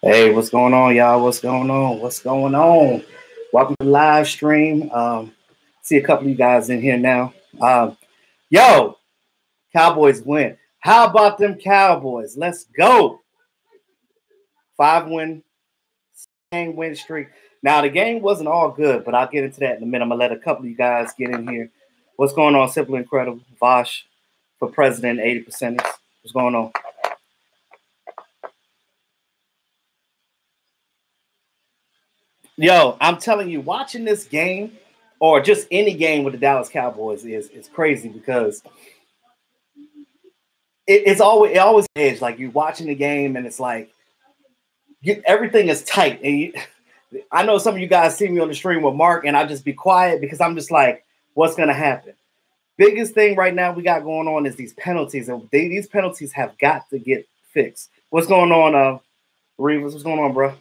Hey, what's going on, y'all? What's going on? What's going on? Welcome to the live stream. See a couple of you guys in here now. Yo, Cowboys win. How about them Cowboys? Let's go. 5-win streak. Now, the game wasn't all good, but I'll get into that in a minute. I'm going to let a couple of you guys get in here. What's going on? Simply incredible. Vosh for president, 80%. What's going on? Yo, I'm telling you, watching this game or just any game with the Dallas Cowboys is crazy because it always edge. Like you're watching the game and it's like everything is tight. And I know some of you guys see me on the stream with Mark, and I just be quiet because I'm just like, what's gonna happen? Biggest thing right now we got going on is these penalties, and these penalties have got to get fixed. What's going on, Reeves? What's going on, bro?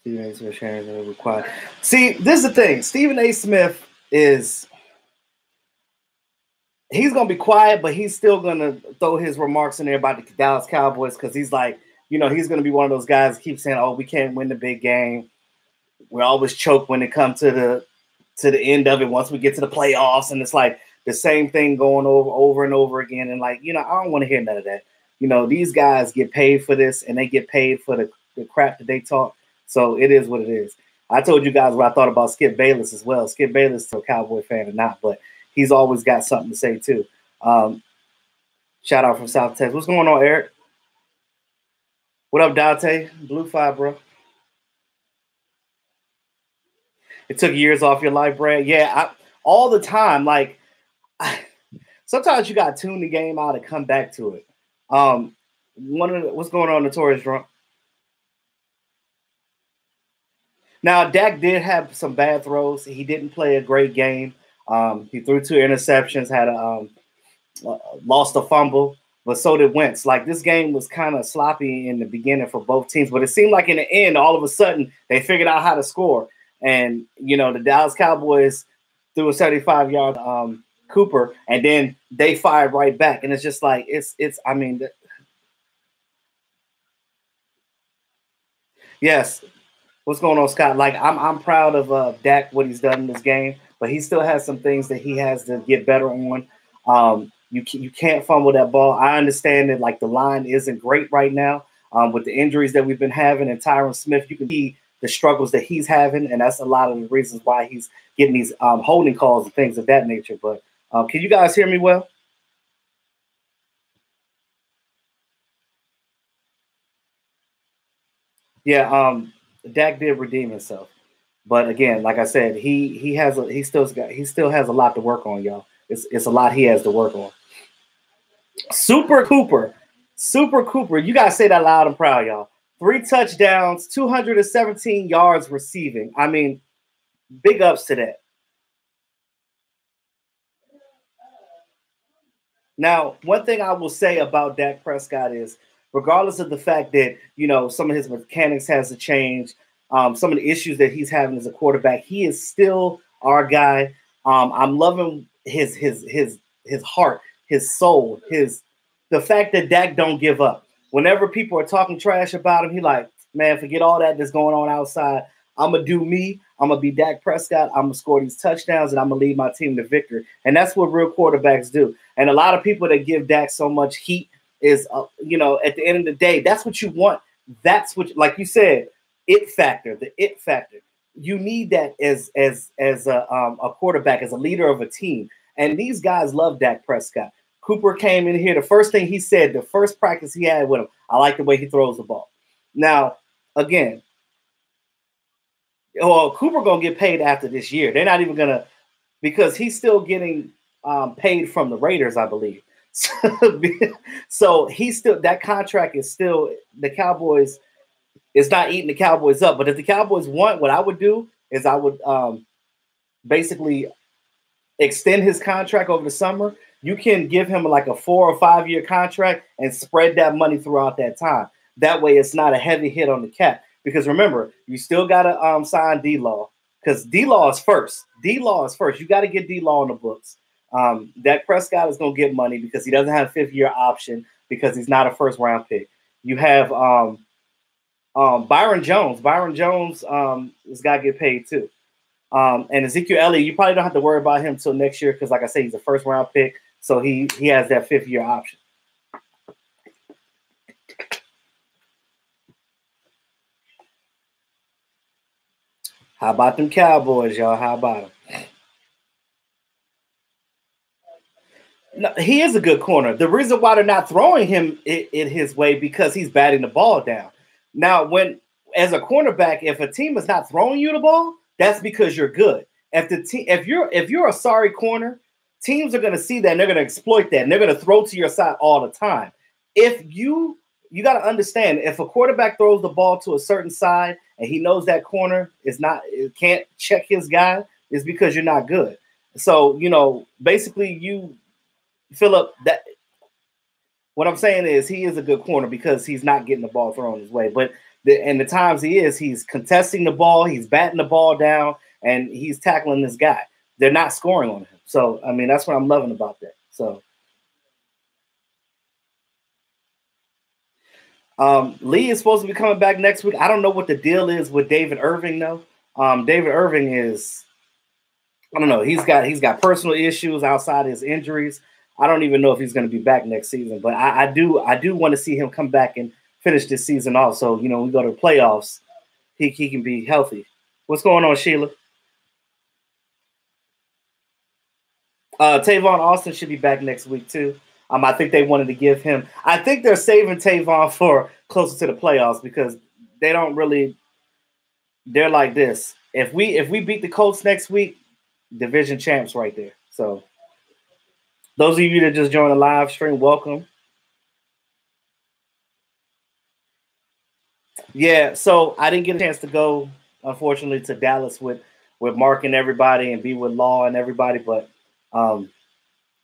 Stephen A. Smith sharing required. See, this is the thing. Stephen A. Smith he's gonna be quiet, but he's still gonna throw his remarks in there about the Dallas Cowboys because he's like, he's gonna be one of those guys that keeps saying, "Oh, we can't win the big game. We always choke when it comes to the end of it. Once we get to the playoffs, and it's like the same thing going over and over again. And like, I don't want to hear none of that. These guys get paid for this, and they get paid for the crap that they talk. So it is what it is. I told you guys what I thought about Skip Bayless as well. Skip Bayless is a Cowboy fan or not, but he's always got something to say too. Shout out from South Texas. What's going on, Eric? What up, Dante? Blue 5, bro. It took years off your life, Brad. Yeah, all the time. Like, sometimes you got to tune the game out and come back to it. What's going on, Notorious Drunk? Now, Dak did have some bad throws. He didn't play a great game. He threw 2 interceptions, had lost a fumble, but so did Wentz. Like, this game was kind of sloppy in the beginning for both teams, but it seemed like in the end, all of a sudden, they figured out how to score. And, the Dallas Cowboys threw a 75-yard Cooper, and then they fired right back. And it's just like, yes. What's going on, Scott? Like, I'm proud of Dak, what he's done in this game, but he still has some things that he has to get better on. You can't fumble that ball. I understand that, like, the line isn't great right now with the injuries that we've been having, and Tyron Smith, you can see the struggles that he's having, and that's a lot of the reasons why he's getting these holding calls and things of that nature. But can you guys hear me well? Yeah, Dak did redeem himself, but again, like I said, he still has a lot to work on, y'all. It's a lot he has to work on. Super Cooper, you gotta say that loud and proud, y'all. 3 touchdowns, 217 yards receiving. I mean, big ups to that. Now, one thing I will say about Dak Prescott is, regardless of the fact that, some of his mechanics has to change, some of the issues that he's having as a quarterback, he is still our guy. I'm loving his heart, his soul, the fact that Dak don't give up. Whenever people are talking trash about him, he like, man, forget all that that's going on outside. I'm going to do me. I'm going to be Dak Prescott. I'm going to score these touchdowns, and I'm going to lead my team to victory. And that's what real quarterbacks do. And a lot of people that give Dak so much heat is, at the end of the day, that's what you want. That's what, like you said, the it factor. You need that as a quarterback, as a leader of a team. And these guys love Dak Prescott. Cooper came in here. The first thing he said, the first practice he had with him, I like the way he throws the ball. Now, again, Cooper going to get paid after this year. They're not even going to, because he's still getting paid from the Raiders, I believe. So he's still, that contract is still, the Cowboys, it's not eating the Cowboys up. But if the Cowboys want, what I would do is I would basically extend his contract over the summer. You can give him like a 4 or 5 year contract and spread that money throughout that time. That way it's not a heavy hit on the cap. Because remember, you still got to sign D-Law, because D-Law is first. D-Law is first. You got to get D-Law on the books. Dak Prescott is going to get money because he doesn't have a fifth-year option because he's not a first-round pick. You have Byron Jones. Byron Jones has got to get paid too. And Ezekiel Elliott, you probably don't have to worry about him until next year because, like I say, he's a first-round pick, so he has that fifth-year option. How about them Cowboys, y'all? How about them? No, he is a good corner. The reason why they're not throwing him in his way because he's batting the ball down. Now, as a cornerback, if a team is not throwing you the ball, that's because you're good. If you're a sorry corner, teams are going to see that and they're going to exploit that and they're going to throw to your side all the time. If you got to understand, if a quarterback throws the ball to a certain side and he knows that corner can't check his guy, it's because you're not good. So, basically Philip, that what I'm saying is he is a good corner because he's not getting the ball thrown his way. But the times he's contesting the ball, he's batting the ball down, and he's tackling this guy. They're not scoring on him. So, I mean, that's what I'm loving about that. So, Lee is supposed to be coming back next week. I don't know what the deal is with David Irving, though. David Irving is, I don't know. He's got personal issues outside his injuries. I don't even know if he's going to be back next season, but I do want to see him come back and finish this season also. We go to the playoffs, he can be healthy. What's going on, Sheila? Tavon Austin should be back next week too. I think they wanted to give him. I think they're saving Tavon for closer to the playoffs because they don't really. They're like this. If we beat the Colts next week, division champs right there. So. Those of you that just joined the live stream, welcome. Yeah, so I didn't get a chance to go, unfortunately, to Dallas with Mark and everybody and be with Law and everybody, but I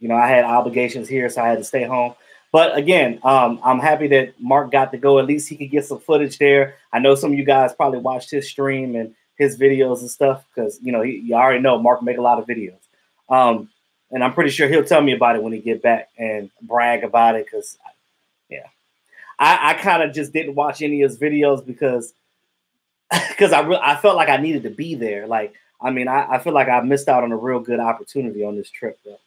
had obligations here, so I had to stay home. But again, I'm happy that Mark got to go. At least he could get some footage there. I know some of you guys probably watched his stream and his videos and stuff because you already know Mark make a lot of videos. And I'm pretty sure he'll tell me about it when he get back and brag about it because, I kind of just didn't watch any of his videos because I felt like I needed to be there. Like, I mean, I feel like I missed out on a real good opportunity on this trip, though.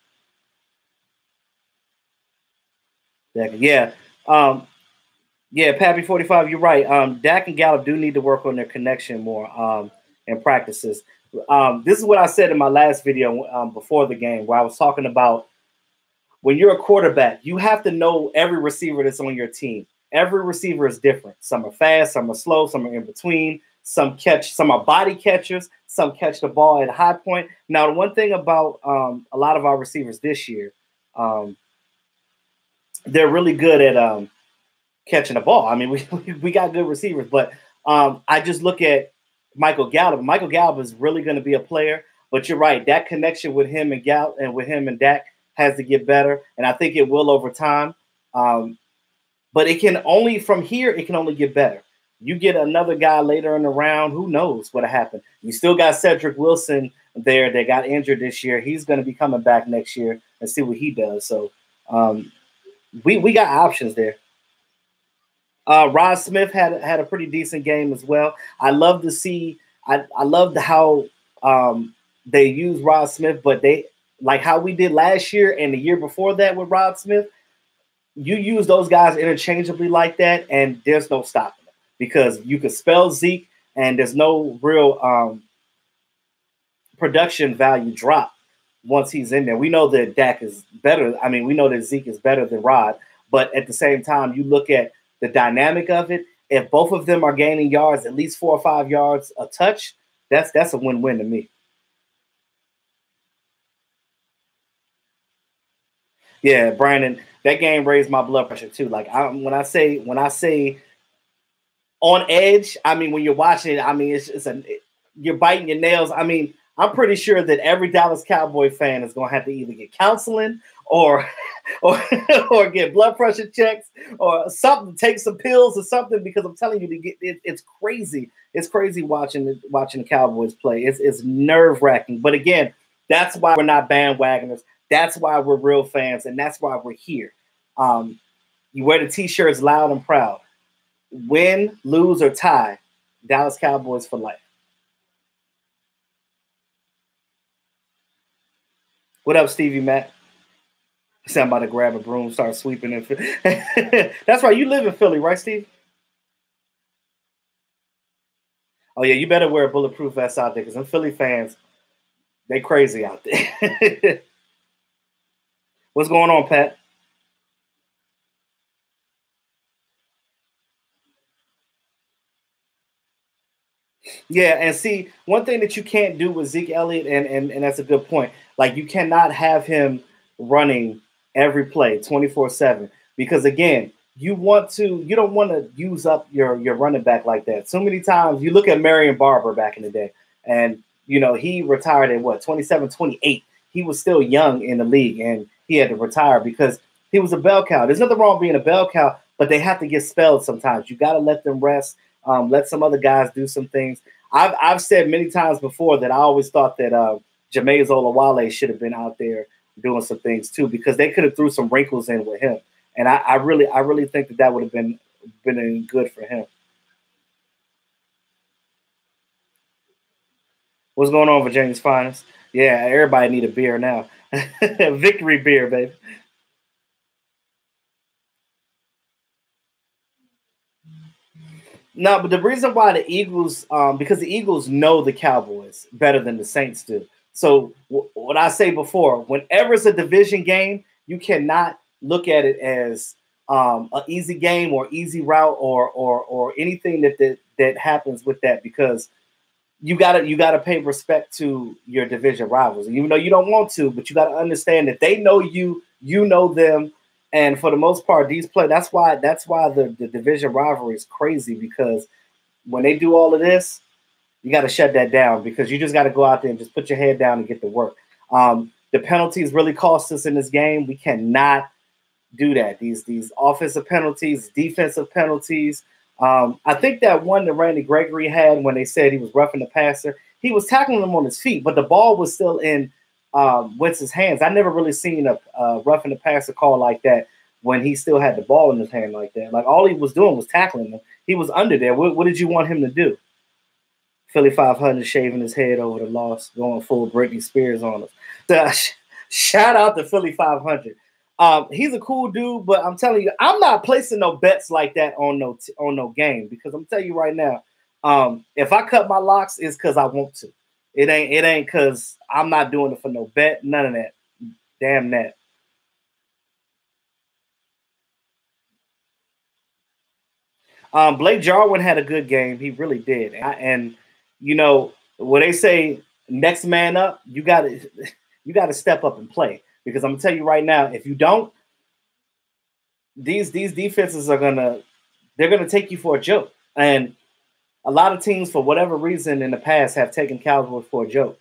Yeah. Pappy 45, you're right. Dak and Gallup do need to work on their connection more in practices. This is what I said in my last video before the game where I was talking about when you're a quarterback, you have to know every receiver that's on your team. Every receiver is different. Some are fast, some are slow, some are in between. Some are body catchers, some catch the ball at a high point. Now, the one thing about a lot of our receivers this year, they're really good at catching the ball. I mean, we got good receivers, but I just look at Michael Gallup. Michael Gallup is really going to be a player, but you're right. That connection with him and Gallup and with him and Dak has to get better, and I think it will over time. But it can only from here. It can only get better. You get another guy later in the round, who knows what'll happen? You still got Cedric Wilson there that got injured this year. He's going to be coming back next year and see what he does. So we got options there. Rod Smith had a pretty decent game as well. I love to see. I loved how they use Rod Smith, but they like how we did last year and the year before that with Rod Smith. You use those guys interchangeably like that, and there's no stopping them because you can spell Zeke, and there's no real production value drop once he's in there. We know that Dak is better. I mean, we know that Zeke is better than Rod, but at the same time, you look at the dynamic of it. If both of them are gaining yards, at least 4 or 5 yards a touch, that's a win-win to me. Yeah, Brandon, that game raised my blood pressure too. Like when I say on edge, I mean when you're watching it, I mean you're biting your nails. I mean, I'm pretty sure that every Dallas Cowboy fan is going to have to either get counseling or get blood pressure checks or something, take some pills or something, because I'm telling you, it's crazy. It's crazy watching the Cowboys play. It's nerve-wracking. But again, that's why we're not bandwagoners. That's why we're real fans, and that's why we're here. You wear the T-shirts loud and proud. Win, lose, or tie, Dallas Cowboys for life. What up, Stevie Matt? Said I'm about to grab a broom, start sweeping. That's right. You live in Philly, right, Steve? Oh yeah, you better wear a bulletproof vest out there because them Philly fans, they crazy out there. What's going on, Pat? Yeah, and see, one thing that you can't do with Zeke Elliott, and that's a good point. Like you cannot have him running every play 24/7 because again, you don't want to use up your running back like that. So many times you look at Marion Barber back in the day, and he retired at what 27, 28. He was still young in the league, and he had to retire because he was a bell cow. There's nothing wrong being a bell cow, but they have to get spelled sometimes. You got to let them rest. Let some other guys do some things. I've said many times before that I always thought that Jameis Olawale should have been out there doing some things too because they could have threw some wrinkles in with him, and I really think that would have been good for him. What's going on, Virginia's finest? Yeah, everybody need a beer now. Victory beer, baby. No, but the reason why the Eagles, because the Eagles know the Cowboys better than the Saints do. So what I say before, whenever it's a division game, you cannot look at it as an easy game or easy route or anything that happens with that because you gotta pay respect to your division rivals, even though you don't want to, but you gotta understand that they know you, you know them, and for the most part, these play. That's why the division rivalry is crazy because when they do all of this, you got to shut that down because you just got to go out there and just put your head down and get to work. The penalties really cost us in this game. We cannot do that. These offensive penalties, defensive penalties. I think that one that Randy Gregory had when they said he was roughing the passer, he was tackling him on his feet, but the ball was still in Wentz's hands. I never really seen a roughing the passer call like that when he still had the ball in his hand like that. Like all he was doing was tackling him. He was under there. What did you want him to do? Philly 500 shaving his head over the loss, going full Britney Spears on us. So, shout out to Philly 500. He's a cool dude, but I'm telling you, I'm not placing no bets like that on no game because I'm telling you right now, if I cut my locks, it's because I want to. It ain't because I'm not doing it for no bet. None of that. Damn that. Blake Jarwin had a good game. He really did. And you know what they say, next man up. You got to step up and play because I'm gonna tell you right now, if you don't, these defenses they're gonna take you for a joke. And a lot of teams, for whatever reason, in the past have taken Cowboys for a joke.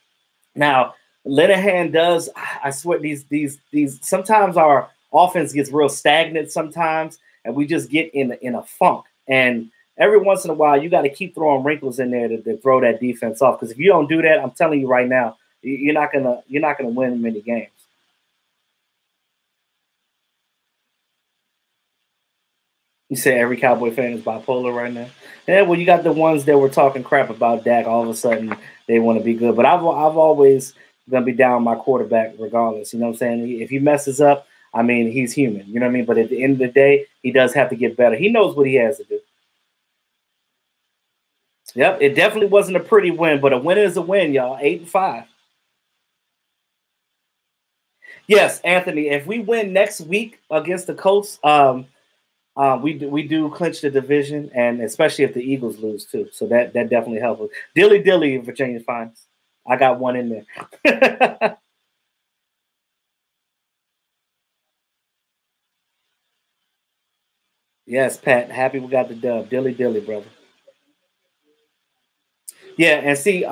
Now, Linehan does. I swear, these sometimes our offense gets real stagnant sometimes, and we just get in a funk. And every once in a while, you got to keep throwing wrinkles in there to throw that defense off. Because if you don't do that, I'm telling you right now, you're not gonna win many games. You say every Cowboy fan is bipolar right now. Yeah, well, you got the ones that were talking crap about Dak. All of a sudden, they want to be good. But I've always gonna be down my quarterback regardless. You know what I'm saying? If he messes up, I mean, he's human. You know what I mean? But at the end of the day, he does have to get better. He knows what he has to do. Yep, it definitely wasn't a pretty win, but a win is a win, y'all. 8-5. Yes, Anthony. If we win next week against the Colts, we do clinch the division, and especially if the Eagles lose too. So that definitely helps us. Dilly dilly, Virginia Finest. I got one in there. Yes, Pat. Happy we got the dub. Dilly dilly, brother. Yeah, and see,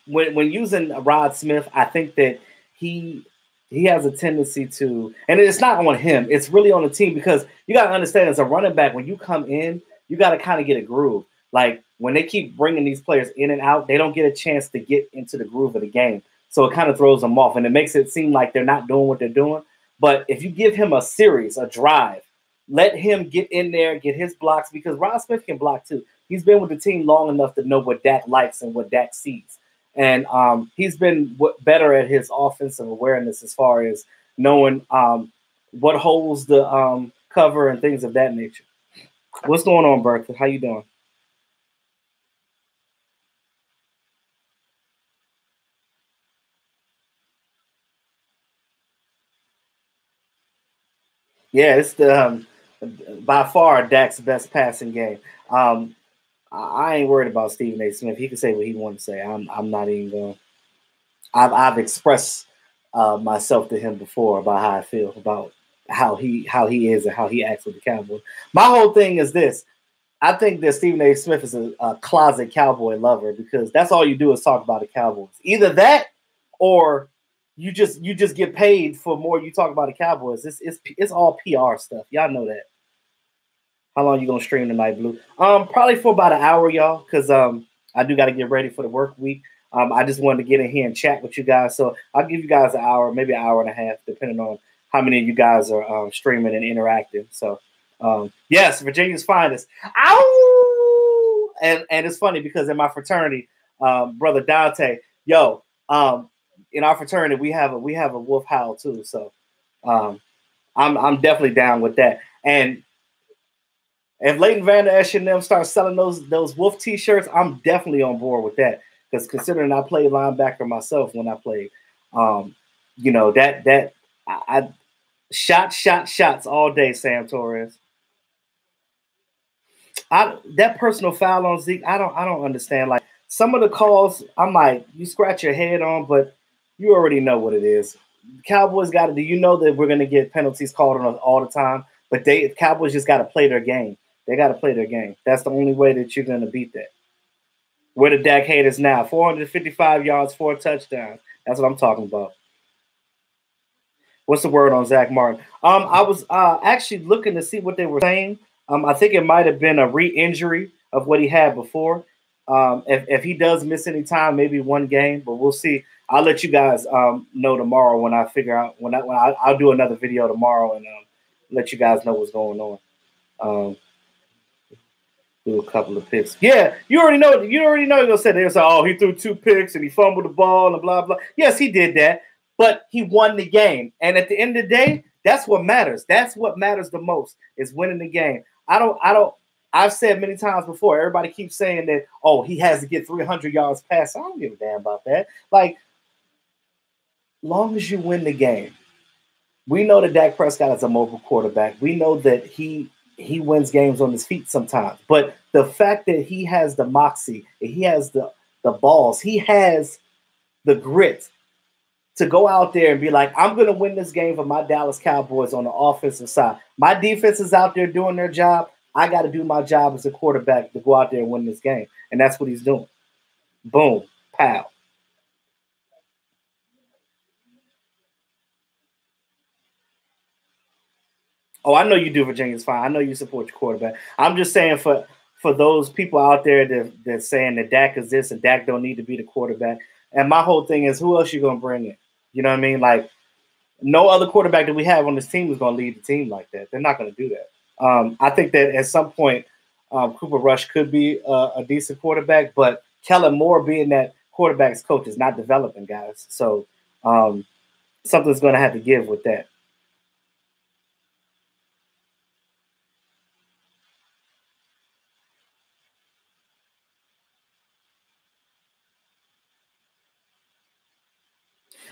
when using Rod Smith, I think that he he has a tendency to, and it's not on him, it's really on the team because you got to understand as a running back, when you come in, you got to kind of get a groove. Like when they keep bringing these players in and out, they don't get a chance to get into the groove of the game. So it kind of throws them off, and it makes it seem like they're not doing what they're doing. But if you give him a series, a drive, let him get in there, get his blocks, because Rod Smith can block too. He's been with the team long enough to know what Dak likes and what Dak sees. And he's been better at his offensive awareness as far as knowing what holds the cover and things of that nature. What's going on, Berkeley? How you doing? Yeah, it's the by far Dak's best passing game. I ain't worried about Stephen A. Smith. He can say what he wants to say. I'm not even going. I've expressed myself to him before about how I feel about how he is and how he acts with the Cowboys. My whole thing is this. I think that Stephen A. Smith is a closet Cowboy lover because that's all you do is talk about the Cowboys. Either that or you just get paid for more you talk about the Cowboys. It's all PR stuff. Y'all know that. How long you gonna stream tonight, Blue? Probably for about an hour, y'all, because I do got to get ready for the work week. I just wanted to get in here and chat with you guys, so I'll give you guys an hour, maybe an hour and a half, depending on how many of you guys are streaming and interacting. So, yes, Virginia's finest. Ow! And it's funny because in my fraternity, brother Dante, in our fraternity we have a wolf howl too. So, I'm definitely down with that. And if Leighton Vander Esch and them start selling those Wolf T-shirts, I'm definitely on board with that. Because considering I played linebacker myself when I played, I shots all day, Sam Torres. That personal foul on Zeke, I don't understand. Like some of the calls, I'm like, you scratch your head on, but you already know what it is. Cowboys got to do. You know that we're gonna get penalties called on us all the time, but Cowboys just got to play their game. They got to play their game. That's the only way that you're going to beat that. Where the Dak haters now? 455 yards, 4 touchdowns. That's what I'm talking about. What's the word on Zack Martin? I was actually looking to see what they were saying. I think it might have been a re-injury of what he had before. If he does miss any time, maybe one game, but we'll see. I'll let you guys know tomorrow when I figure out I'll do another video tomorrow and let you guys know what's going on. Do a couple of picks. Yeah, you already know. You're gonna say they say, "Oh, he threw 2 picks and he fumbled the ball and blah blah." Yes, he did that, but he won the game. And at the end of the day, that's what matters. That's what matters the most is winning the game. I don't. I've said many times before. Everybody keeps saying that. Oh, he has to get 300 yards pass. I don't give a damn about that. Like, long as you win the game, we know that Dak Prescott is a mobile quarterback. We know that he wins games on his feet sometimes. But the fact that he has the moxie, he has the balls, he has the grit to go out there and be like, I'm going to win this game for my Dallas Cowboys on the offensive side. My defense is out there doing their job. I got to do my job as a quarterback to go out there and win this game. And that's what he's doing. Boom. Pow. Oh, I know you do. Virginia's fine. I know you support your quarterback. I'm just saying for those people out there that's saying that Dak is this and Dak don't need to be the quarterback. And my whole thing is, who else you gonna bring in? You know what I mean? Like, no other quarterback that we have on this team is gonna lead the team like that. They're not gonna do that. I think that at some point, Cooper Rush could be a decent quarterback, but Kellen Moore being that quarterback's coach is not developing guys. So something's gonna have to give with that.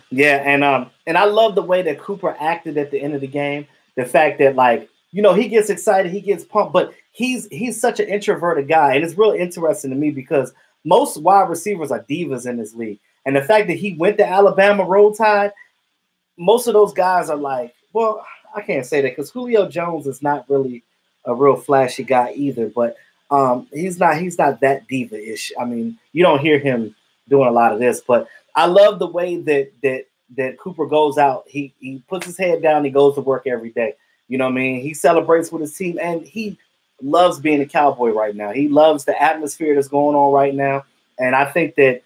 Yeah, and I love the way that Cooper acted at the end of the game. The fact that, like, he gets excited, he gets pumped, but he's such an introverted guy, and it's real interesting to me because most wide receivers are divas in this league, and the fact that he went to Alabama Roll Tide, most of those guys are like, well, I can't say that because Julio Jones is not really a real flashy guy either, but he's not that diva-ish. I mean, you don't hear him doing a lot of this, but I love the way that Cooper goes out. He puts his head down. He goes to work every day. You know what I mean? He celebrates with his team, and he loves being a Cowboy right now. He loves the atmosphere that's going on right now, and I think that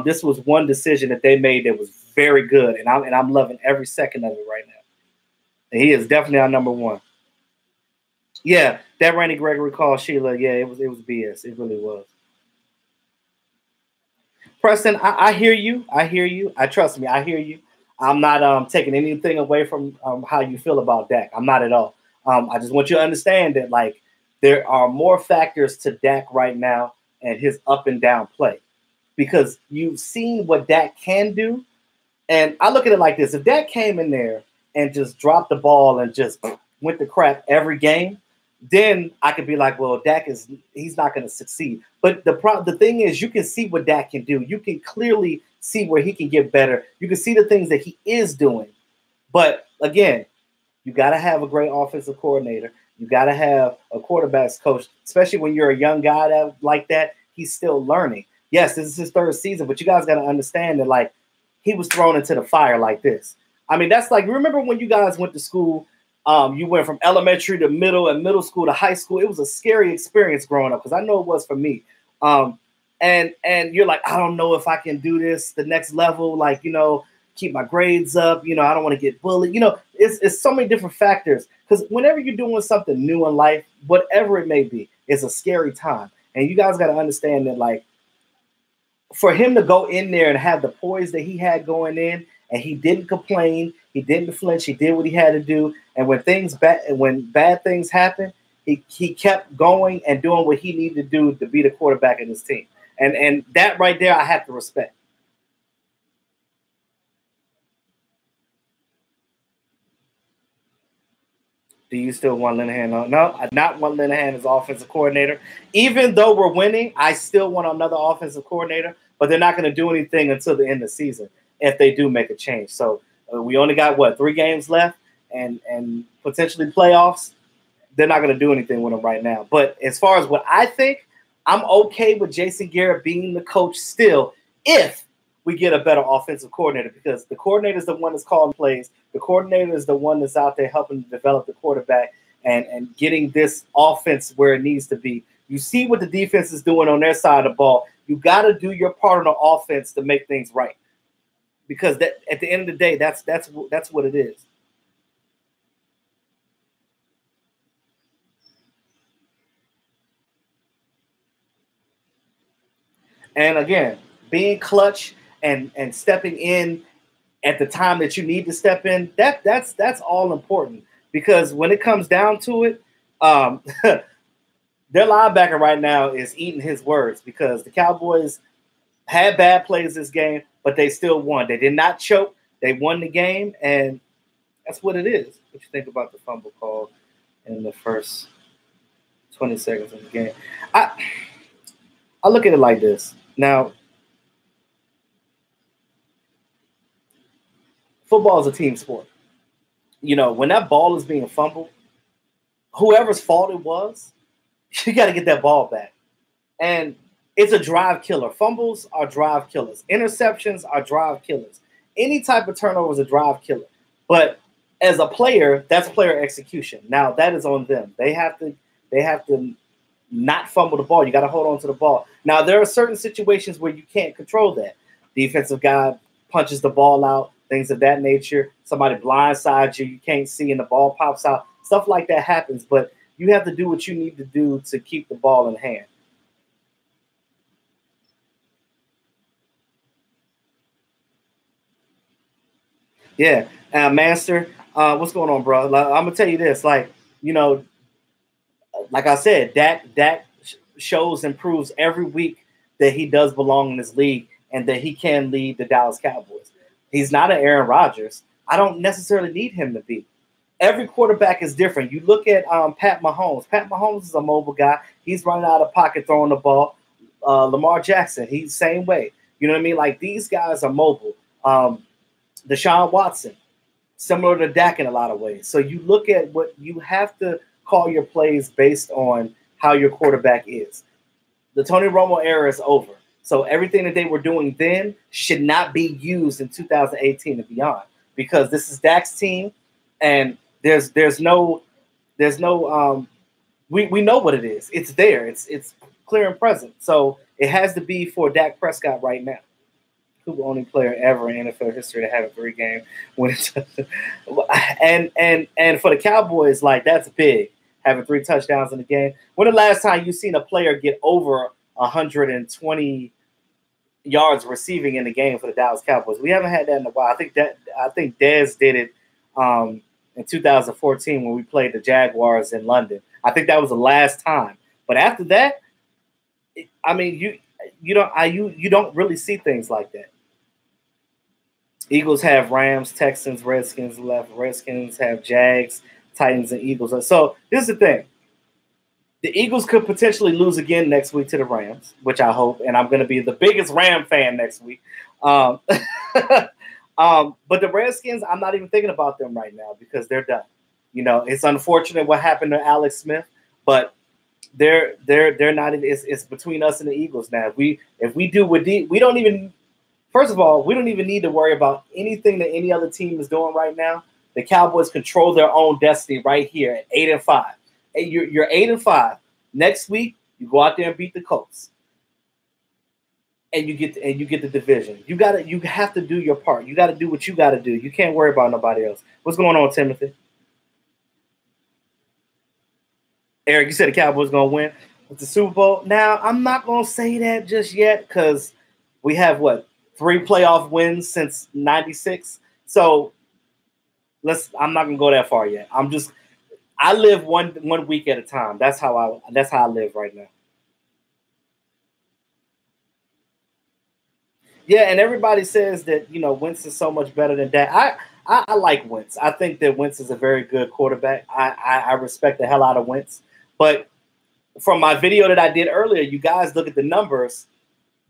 This was one decision that they made that was very good, and I'm loving every second of it right now. And he is definitely our number one. Yeah, that Randy Gregory call, Sheila. Yeah, it was BS. It really was. Preston, I hear you. I hear you. I trust me. I hear you. I'm not taking anything away from how you feel about Dak. I'm not at all. I just want you to understand that like there are more factors to Dak right now and his up and down play because you've seen what Dak can do. And I look at it like this: if Dak came in there and just dropped the ball and just went to crap every game, then I could be like, well, he's not going to succeed. But the thing is, you can see what Dak can do. You can clearly see where he can get better. You can see the things that he is doing. But again, you got to have a great offensive coordinator. You got to have a quarterback's coach, especially when you're a young guy like that. He's still learning. Yes, this is his third season, but you guys got to understand that like he was thrown into the fire like this. I mean, that's like, remember when you guys went to school, you went from elementary to middle and middle school to high school. It was a scary experience growing up because I know it was for me. And you're like, I don't know if I can do this the next level, like, keep my grades up. I don't want to get bullied. It's so many different factors because whenever you're doing something new in life, whatever it may be, it's a scary time. And you guys got to understand that, like, for him to go in there and have the poise that he had going in, and he didn't complain, he didn't flinch, he did what he had to do. And when bad things happen, he kept going and doing what he needed to do to be the quarterback of his team. And that right there, I have to respect. Do you still want Linehan? No, I not want Linehan as offensive coordinator. Even though we're winning, I still want another offensive coordinator, but they're not going to do anything until the end of the season if they do make a change. So we only got, 3 games left and potentially playoffs. They're not going to do anything with them right now. But as far as what I think, I'm okay with Jason Garrett being the coach still if we get a better offensive coordinator, because the coordinator is the one that's calling plays. The coordinator is the one that's out there helping to develop the quarterback and getting this offense where it needs to be. You see what the defense is doing on their side of the ball. You got to do your part on the offense to make things right, because that at the end of the day, that's what it is. And again, being clutch and stepping in at the time that you need to step in, that's all important, because when it comes down to it, their linebacker right now is eating his words, because the Cowboys had bad plays this game, but they still won. They did not choke. They won the game, and that's what it is. What you think about the fumble call in the first 20 seconds of the game? I look at it like this. Now, football is a team sport. When that ball is being fumbled, whoever's fault it was, you got to get that ball back. And it's a drive killer. Fumbles are drive killers. Interceptions are drive killers. Any type of turnover is a drive killer. But as a player, that's player execution. Now, that is on them. They have to not fumble the ball. You got to hold on to the ball. Now, there are certain situations where you can't control that. Defensive guy punches the ball out, things of that nature. Somebody blindsides you can't see, and the ball pops out. Stuff like that happens, but you have to do what you need to do to keep the ball in hand. Yeah, Master, what's going on, bro? I'm gonna tell you this, like I said, Dak shows and proves every week that he does belong in this league and that he can lead the Dallas Cowboys. He's not an Aaron Rodgers. I don't necessarily need him to be. Every quarterback is different. You look at Pat Mahomes. Pat Mahomes is a mobile guy. He's running out of pocket throwing the ball. Lamar Jackson, he's the same way. You know what I mean? Like, these guys are mobile. Deshaun Watson, similar to Dak in a lot of ways. So you look at what you have to call your plays based on how your quarterback is. The Tony Romo era is over. So everything that they were doing then should not be used in 2018 and beyond, because this is Dak's team, and there's no we know what it is. It's there. It's clear and present. So it has to be for Dak Prescott right now. Cooper, only player ever in NFL history to have a 3-game winning touchdown. And for the Cowboys, like, that's big, having 3 touchdowns in the game. When the last time you seen a player get over 120 yards receiving in the game for the Dallas Cowboys? We haven't had that in a while. I think Dez did it in 2014 when we played the Jaguars in London. I think that was the last time. But after that, I mean, you don't really see things like that. Eagles have Rams, Texans, Redskins left. Redskins have Jags, Titans, and Eagles. So this is the thing. The Eagles could potentially lose again next week to the Rams, which I hope, and I'm going to be the biggest Ram fan next week. But the Redskins, I'm not even thinking about them right now because they're done. You know, it's unfortunate what happened to Alex Smith, but they're not. It's between us and the Eagles now. If we do what we don't even. First of all, we don't even need to worry about anything that any other team is doing right now. The Cowboys control their own destiny right here at 8-5. You're 8-5. Next week, you go out there and beat the Colts, and you get the division. You have to do your part. You got to do what you got to do. You can't worry about nobody else. What's going on, Timothy? Eric, you said the Cowboys gonna win with the Super Bowl. Now, I'm not gonna say that just yet because we have 3 playoff wins since '96. So I'm not gonna go that far yet. I live one week at a time. That's how I live right now. Yeah, and everybody says that, Wentz is so much better than Dak. I like Wentz. I think that Wentz is a very good quarterback. I respect the hell out of Wentz. But from my video that I did earlier, you guys look at the numbers.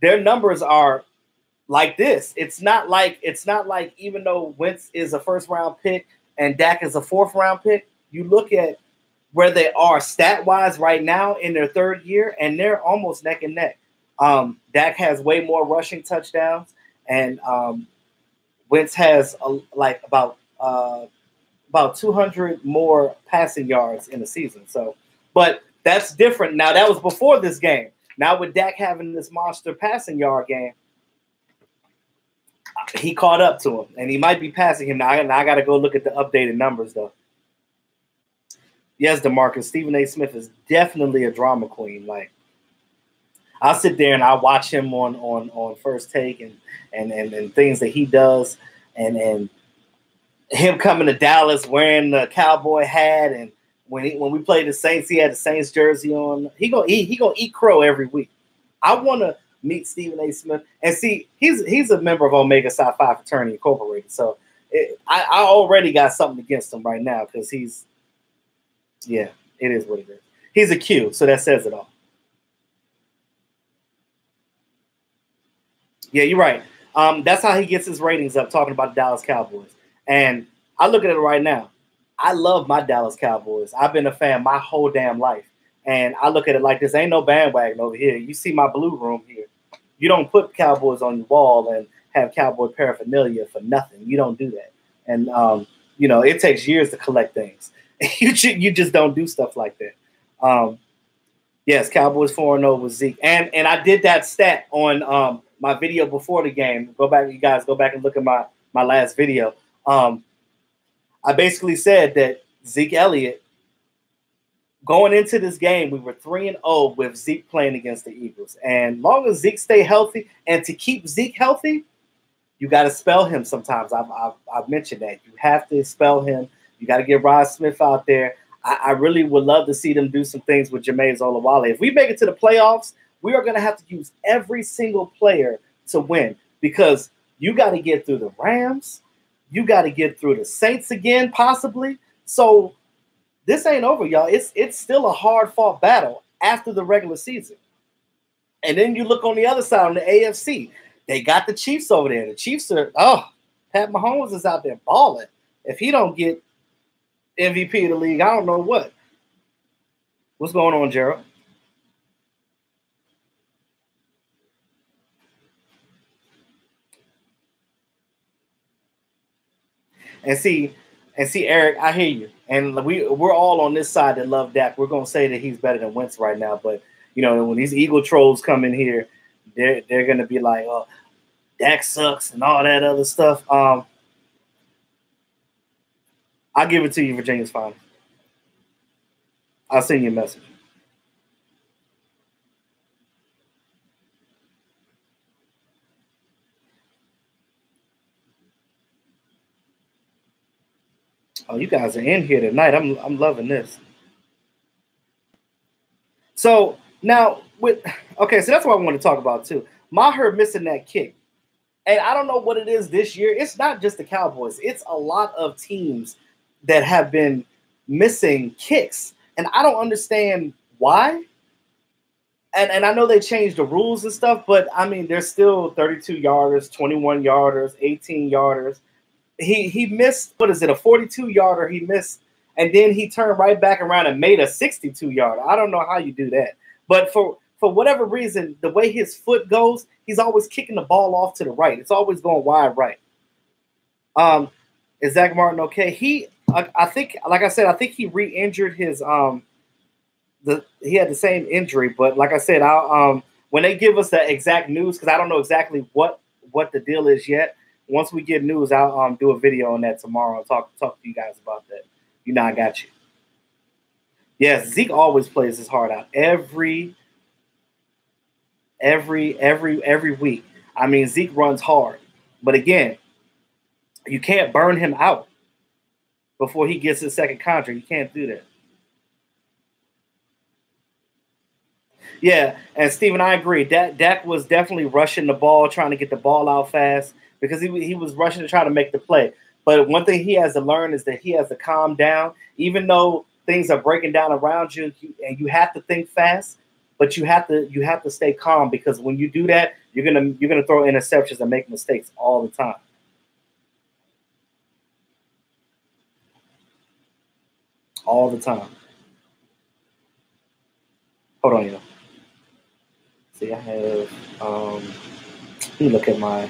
Their numbers are like this. It's not like even though Wentz is a first-round pick and Dak is a fourth-round pick, you look at where they are stat-wise right now in their third year, and they're almost neck and neck. Dak has way more rushing touchdowns, and Wentz has about 200 more passing yards in the season. So, but that's different. Now, that was before this game. Now, with Dak having this monster passing yard game, he caught up to him, and he might be passing him now. I got to go look at the updated numbers, though. Yes, DeMarcus, Stephen A. Smith is definitely a drama queen. Like, I'll sit there and I'll watch him on First Take and things that he does, and him coming to Dallas wearing the cowboy hat, and when we played the Saints, he had the Saints jersey on. He gonna eat crow every week. I want to meet Stephen A. Smith and see he's a member of Omega Psi Phi Fraternity Incorporated. So I already got something against him right now because it is what it is. He's a Q, so that says it all. Yeah, you're right. That's how he gets his ratings up, talking about the Dallas Cowboys. And I look at it right now. I love my Dallas Cowboys. I've been a fan my whole damn life. And I look at it like this. Ain't no bandwagon over here. You see my blue room here. You don't put Cowboys on your wall and have Cowboy paraphernalia for nothing. You don't do that. And, it takes years to collect things. You just don't do stuff like that. Yes, Cowboys 4-0 with Zeke. And I did that stat on my video before the game. You guys go back and look at my last video. I basically said that Zeke Elliott, going into this game, we were 3-0 with Zeke playing against the Eagles. And long as Zeke stay healthy, and to keep Zeke healthy, you got to spell him sometimes. I've mentioned that. You have to spell him. You got to get Rod Smith out there. I really would love to see them do some things with Jameis Olawale. If we make it to the playoffs, we are going to have to use every single player to win, because you got to get through the Rams. You got to get through the Saints again, possibly. So this ain't over, y'all. It's still a hard-fought battle after the regular season. And then you look on the other side, on the AFC. They got the Chiefs over there. The Chiefs are, Pat Mahomes is out there balling. If he don't get MVP of the league, I don't know what. What's going on, Gerald? And see, Eric, I hear you. And we're all on this side that love Dak. We're going to say that he's better than Wentz right now. But, when these Eagle trolls come in here, they're going to be like, oh, Dak sucks and all that other stuff. I'll give it to you. Virginia's fine. I'll send you a message. Oh, you guys are in here tonight. I'm loving this. So now so that's what I want to talk about too. Maher missing that kick. And I don't know what it is this year. It's not just the Cowboys. It's a lot of teams that have been missing kicks. And I don't understand why. And I know they changed the rules and stuff, but I mean, there's still 32 yarders, 21 yarders, 18 yarders. He missed, what is it, a 42 yarder he missed, and then he turned right back around and made a 62 yarder. I don't know how you do that. But for whatever reason, the way his foot goes, he's always kicking the ball off to the right. It's always going wide right. Is Zack Martin okay? I think, like I said, I think he re-injured his he had the same injury, but like I said, I'll when they give us the exact news, because I don't know exactly what the deal is yet. Once we get news, I'll do a video on that tomorrow and talk to you guys about that. You know, I got you. Yes, Zeke always plays his heart out every week. I mean, Zeke runs hard, but again, you can't burn him out before he gets his second contract. You can't do that. Yeah, and Steven, I agree. Dak was definitely rushing the ball, trying to get the ball out fast because he was rushing to try to make the play. But one thing he has to learn is that he has to calm down, even though things are breaking down around you, and you have to think fast. But you have to stay calm, because when you do that, you're gonna throw interceptions and make mistakes all the time. All the time. Hold on, See, I have. Let me look at my.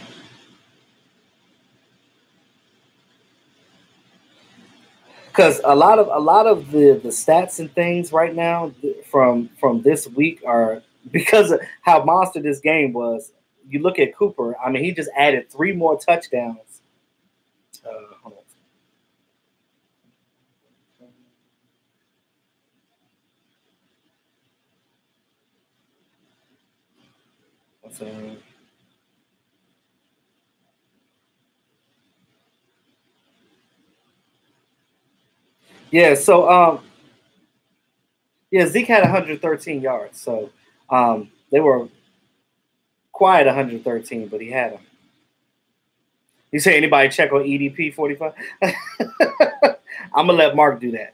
Because a lot of the stats and things right now from this week are because of how monster this game was. You look at Cooper. I mean, he just added 3 more touchdowns. Hold on. Yeah, so Zeke had 113 yards. So they were quiet 113, but he had them. You say anybody check on EDP 45? I'm gonna let Mark do that.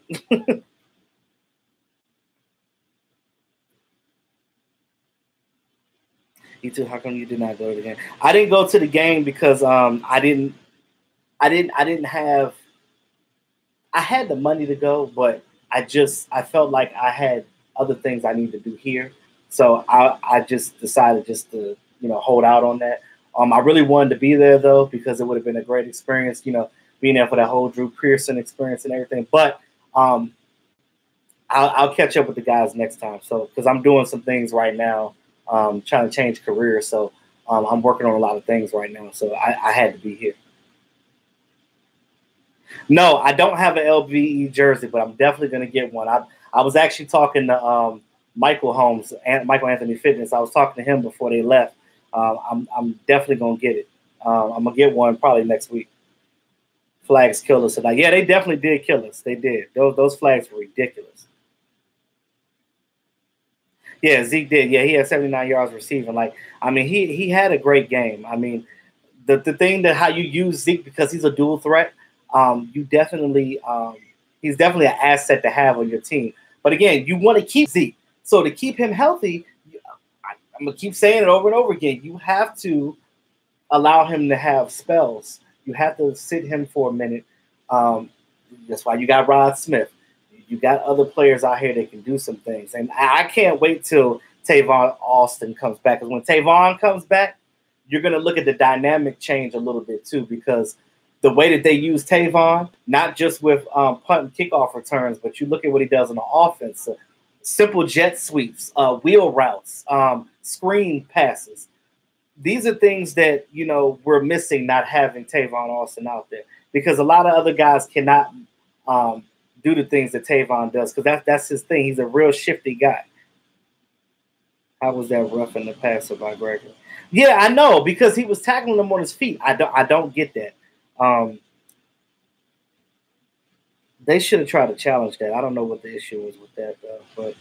You too. How come you did not go to the game? I didn't go to the game because I didn't have. I had the money to go, but I felt like I had other things I need to do here, so I just decided just to hold out on that. I really wanted to be there though, because it would have been a great experience, being there for that whole Drew Pearson experience and everything. But I'll catch up with the guys next time. So because I'm doing some things right now, trying to change careers, so I'm working on a lot of things right now. So I had to be here. No, I don't have an LVE jersey, but I'm definitely going to get one. I was actually talking to Michael Holmes, Michael Anthony Fitness. I was talking to him before they left. I'm definitely going to get it. I'm going to get one probably next week. Flags killed us tonight. Yeah, they definitely did kill us. They did. Those flags were ridiculous. Yeah, Zeke did. Yeah, he had 79 yards receiving. He had a great game. I mean, the thing that how you use Zeke, because he's a dual threat, you definitely he's definitely an asset to have on your team. But again, you want to keep Zeke. So to keep him healthy, I'm gonna keep saying it over and over again. You have to allow him to have spells. You have to sit him for a minute. That's why you got Rod Smith. You got other players out here that can do some things. And I can't wait till Tavon Austin comes back. Because when Tavon comes back, you're going to look at the dynamic change a little bit too, because the way that they use Tavon, not just with punt and kickoff returns, but you look at what he does on the offense. Simple jet sweeps, wheel routes, screen passes. these are things that, you know, we're missing not having Tavon Austin out there, because a lot of other guys cannot do the things that Tavon does, because that's his thing. He's a real shifty guy. How was that rough in the passer by Gregory? Yeah, I know, because he was tackling him on his feet. I don't get that. They should have tried to challenge that. I don't know what the issue was with that though.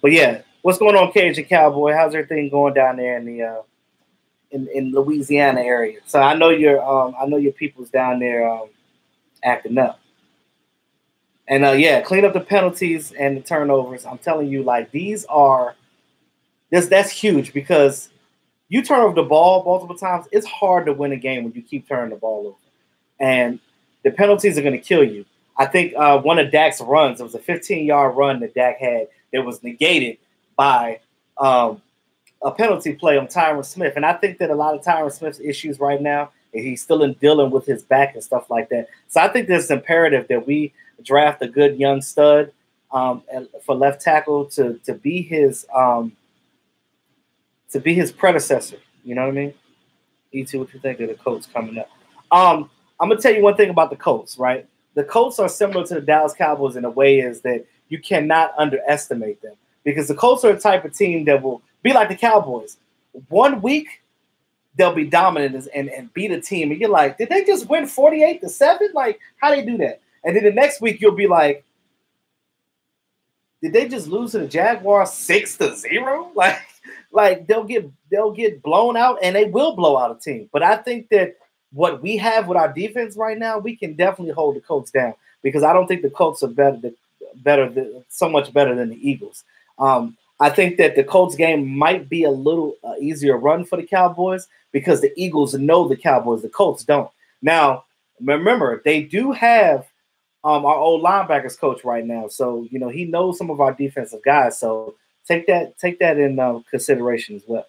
But yeah, what's going on, Cajun Cowboy? How's everything going down there in the in Louisiana area? So I know your people's down there acting up. And yeah, clean up the penalties and the turnovers. I'm telling you, like, that's huge, because you turn over the ball multiple times. It's hard to win a game when you keep turning the ball over, and the penalties are going to kill you. I think one of Dak's runs, it was a 15-yard run that Dak had that was negated by a penalty play on Tyron Smith. And I think that a lot of Tyron Smith's issues right now, he's still dealing with his back and stuff like that. So I think it's imperative that we draft a good young stud for left tackle to be his predecessor. You know what I mean? E2, what you think of the Colts coming up? I'm gonna tell you one thing about the Colts, right? The Colts are similar to the Dallas Cowboys in a way, is that you cannot underestimate them, because the Colts are a type of team that will be like the Cowboys. 1 week, they'll be dominant and beat a team, and you're like, did they just win 48-7? Like, how they do that? And then the next week, you'll be like, did they just lose to the Jaguars 6-0? Like they'll get blown out, and they will blow out a team. But I think that what we have with our defense right now, we can definitely hold the Colts down, because I don't think the Colts are so much better than the Eagles. I think that the Colts game might be a little easier run for the Cowboys, because the Eagles know the Cowboys, the Colts don't. Now, remember, they do have our old linebackers coach right now, so you know he knows some of our defensive guys. So take that in consideration as well.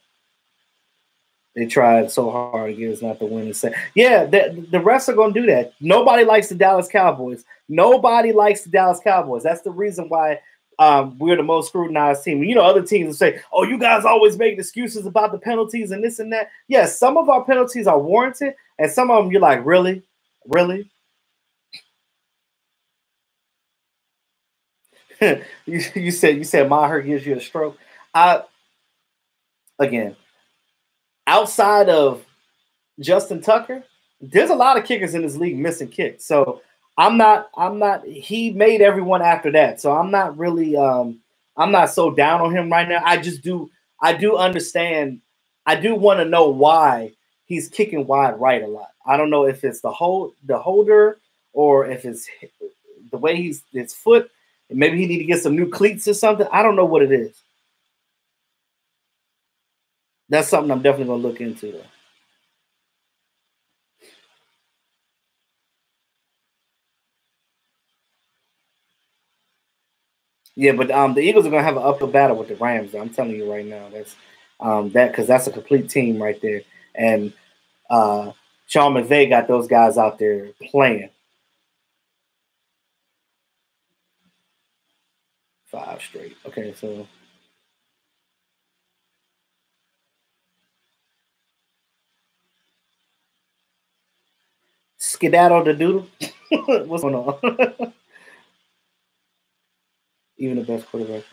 They tried so hard to get us not to win and say, yeah, the refs are going to do that. Nobody likes the Dallas Cowboys. Nobody likes the Dallas Cowboys. That's the reason why we're the most scrutinized team. You know, other teams will say, oh, you guys always make excuses about the penalties and this and that. Yes, some of our penalties are warranted, and some of them you're like, really? Really? you said Maher gives you a stroke. Again, outside of Justin Tucker, there's a lot of kickers in this league missing kicks. So I'm not, he made everyone after that. So I'm not really, I'm not so down on him right now. I do understand. I do want to know why he's kicking wide right a lot. I don't know if it's the holder, or if it's the way his foot. Maybe he need to get some new cleats or something. I don't know what it is. That's something I'm definitely going to look into, though. Yeah, but the Eagles are going to have an uphill battle with the Rams. I'm telling you right now. That's because that's a complete team right there. And Sean McVay got those guys out there playing. 5 straight. Okay, so skedaddle the doodle. What's going on? Even the best quarterback.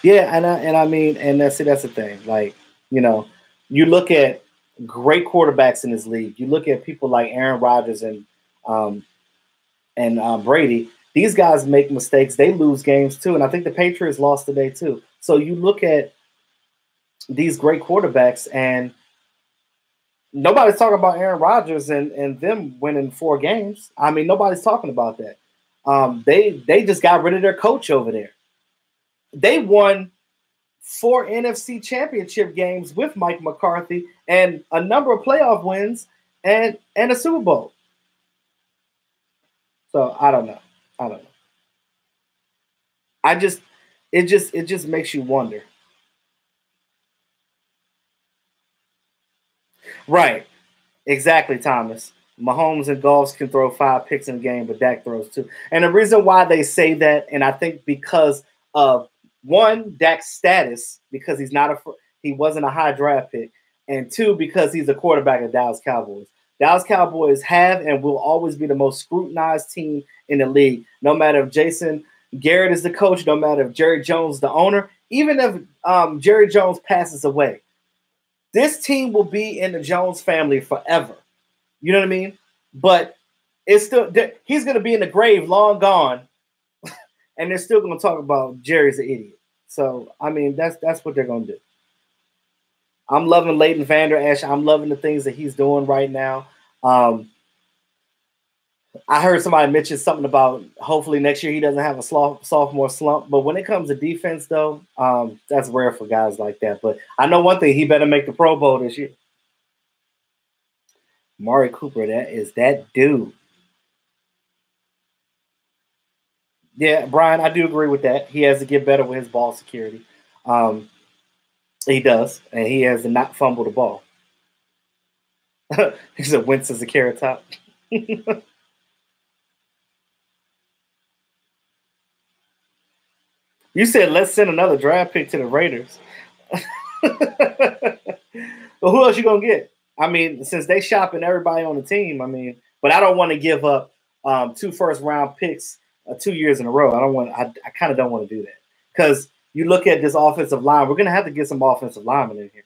Yeah, and I mean, and that's the thing. Like, you know, you look at great quarterbacks in this league. You look at people like Aaron Rodgers and Brady. These guys make mistakes. They lose games too. And I think the Patriots lost today too. So you look at these great quarterbacks, and nobody's talking about Aaron Rodgers and them winning 4 games. I mean, nobody's talking about that. They just got rid of their coach over there. They won 4 NFC championship games with Mike McCarthy, and a number of playoff wins and a Super Bowl. So I don't know. It just makes you wonder. Right. Exactly, Thomas. Mahomes and Goff can throw 5 picks in a game, but Dak throws 2. And the reason why they say that, and I think because of, one, Dak's status, because he wasn't a high draft pick. and 2, because he's a quarterback of Dallas Cowboys. Dallas Cowboys have and will always be the most scrutinized team in the league, no matter if Jason Garrett is the coach, no matter if Jerry Jones is the owner, even if Jerry Jones passes away. This team will be in the Jones family forever. You know what I mean? But it's still he's going to be in the grave long gone, and they're still going to talk about Jerry's an idiot. So, I mean, that's what they're going to do. I'm loving Leighton Vander Esch. I'm loving the things that he's doing right now. I heard somebody mention something about hopefully next year he doesn't have a sophomore slump. But when it comes to defense, though, that's rare for guys like that. But I know one thing, he better make the Pro Bowl this year. Amari Cooper, that is that dude. Yeah, Brian, I do agree with that. He has to get better with his ball security. He does, and he has to not fumble the ball. He said Wentz is a carrot top. You said let's send another draft pick to the Raiders. But who else you gonna get? I mean, since they shopping everybody on the team, I mean, but I don't want to give up 2 first-round picks 2 years in a row. I kind of don't want to do that because you look at this offensive line. We're gonna have to get some offensive linemen in here.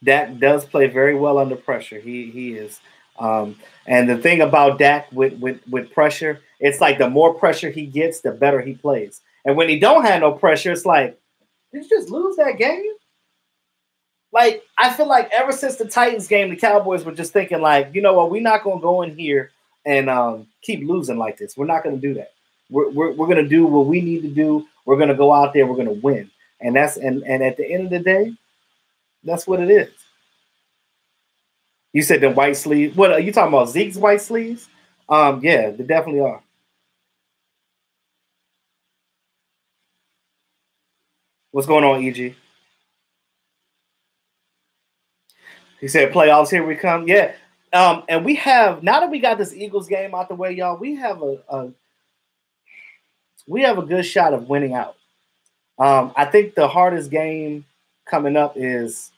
Dak does play very well under pressure. He is. And the thing about Dak with pressure, it's like the more pressure he gets, the better he plays. And when he don't have no pressure, it's like, did you just lose that game? Like, I feel like ever since the Titans game, the Cowboys were just thinking like, you know what, we're not going to go in here and keep losing like this. We're not going to do that. We're going to do what we need to do. We're going to go out there. We're going to win. And that's and at the end of the day, that's what it is. You said the white sleeves. What are you talking about? Zeke's white sleeves? Yeah, they definitely are. What's going on, EG? He said playoffs, here we come. Yeah. And we have, now that we got this Eagles game out the way, y'all, we have a good shot of winning out. I think the hardest game coming up is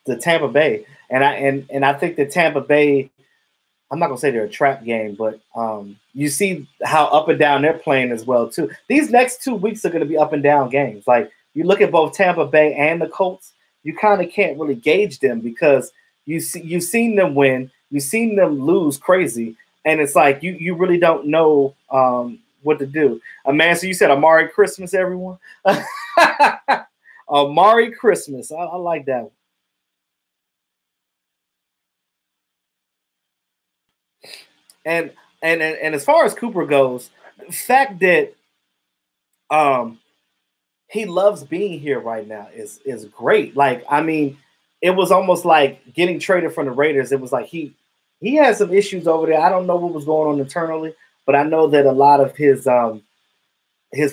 the Tampa Bay. And I think the Tampa Bay, I'm not gonna say they're a trap game, but you see how up and down they're playing as well too. These next 2 weeks are gonna be up and down games. Like you look at both Tampa Bay and the Colts, you kind of can't really gauge them because you've seen them win, you've seen them lose crazy, and it's like you really don't know what to do. Man, so you said Amari Christmas, everyone. Amari Christmas, I like that one. And as far as Cooper goes, the fact that he loves being here right now is great. Like, I mean, it was almost like getting traded from the Raiders. It was like he had some issues over there. I don't know what was going on internally, but I know that a lot of his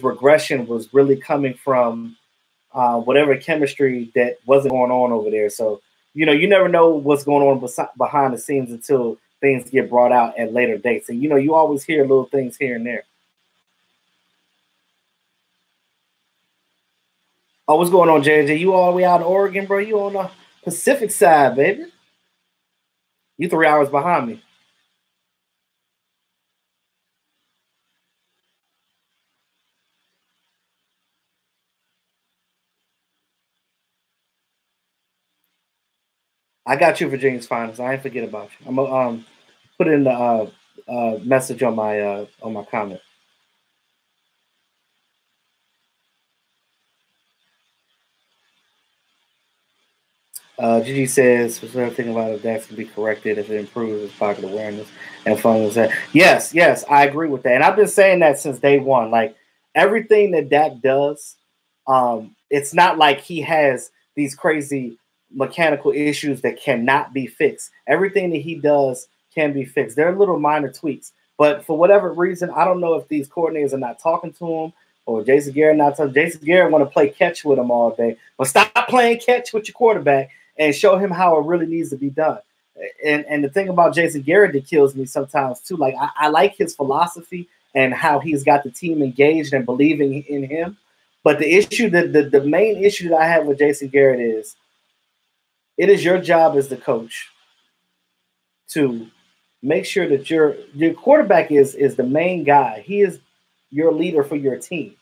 regression was really coming from whatever chemistry that wasn't going on over there. So, you know, you never know what's going on behind the scenes until things get brought out at later dates. And, you know, you always hear little things here and there. Oh, what's going on, JJ? You all the way out in Oregon, bro? You on the Pacific side, baby. You 3 hours behind me. I got you, Virginia's finals. I ain't forget about you. I'm gonna put in the message on my comment. Gigi says, was there thinking about if that can be corrected if it improves his pocket awareness and fun was that? Yes, I agree with that. And I've been saying that since day one. Like everything that Dak does, it's not like he has these crazy mechanical issues that cannot be fixed. Everything that he does can be fixed. There are little minor tweaks. But for whatever reason, I don't know if these coordinators are not talking to him or Jason Garrett not talking. Jason Garrett want to play catch with him all day. But stop playing catch with your quarterback and show him how it really needs to be done. And the thing about Jason Garrett that kills me sometimes too, like I like his philosophy and how he's got the team engaged and believing in him. But the issue, the main issue that I have with Jason Garrett is it is your job as the coach to make sure that your quarterback is the main guy. He is your leader for your team.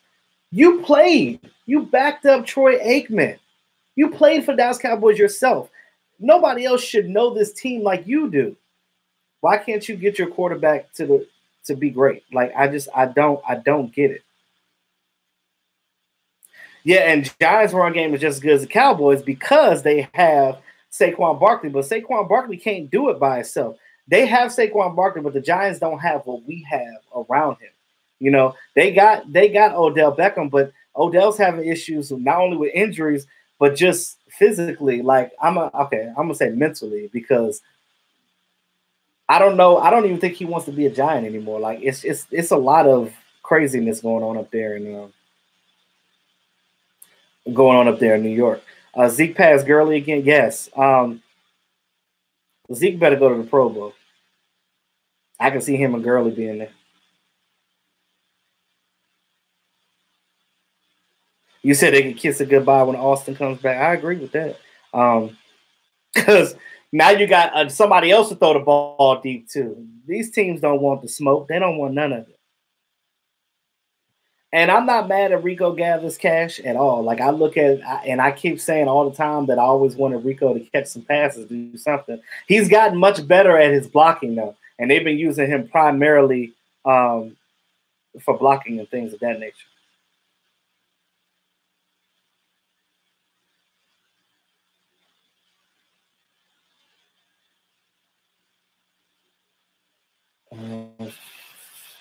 You played. You backed up Troy Aikman. You played for Dallas Cowboys yourself. Nobody else should know this team like you do. Why can't you get your quarterback to be great? Like I don't get it. Yeah, and Giants' run game is just as good as the Cowboys because they have Saquon Barkley, but Saquon Barkley can't do it by himself. They have Saquon Barkley, but the Giants don't have what we have around him. You know, they got Odell Beckham, but Odell's having issues not only with injuries, but just physically. Like I'm gonna say mentally, because I don't know. I don't even think he wants to be a Giant anymore. Like it's a lot of craziness going on up there in New York. Zeke passed Gurley again. Yes. Zeke better go to the Pro Bowl. I can see him and Gurley being there. You said they could kiss it goodbye when Austin comes back. I agree with that. Because now you got somebody else to throw the ball deep too. These teams don't want the smoke. They don't want none of it. And I'm not mad at Rico Gathers cash at all. Like I look at it, and I keep saying all the time that I always wanted Rico to catch some passes, do something. He's gotten much better at his blocking though, and they've been using him primarily for blocking and things of that nature.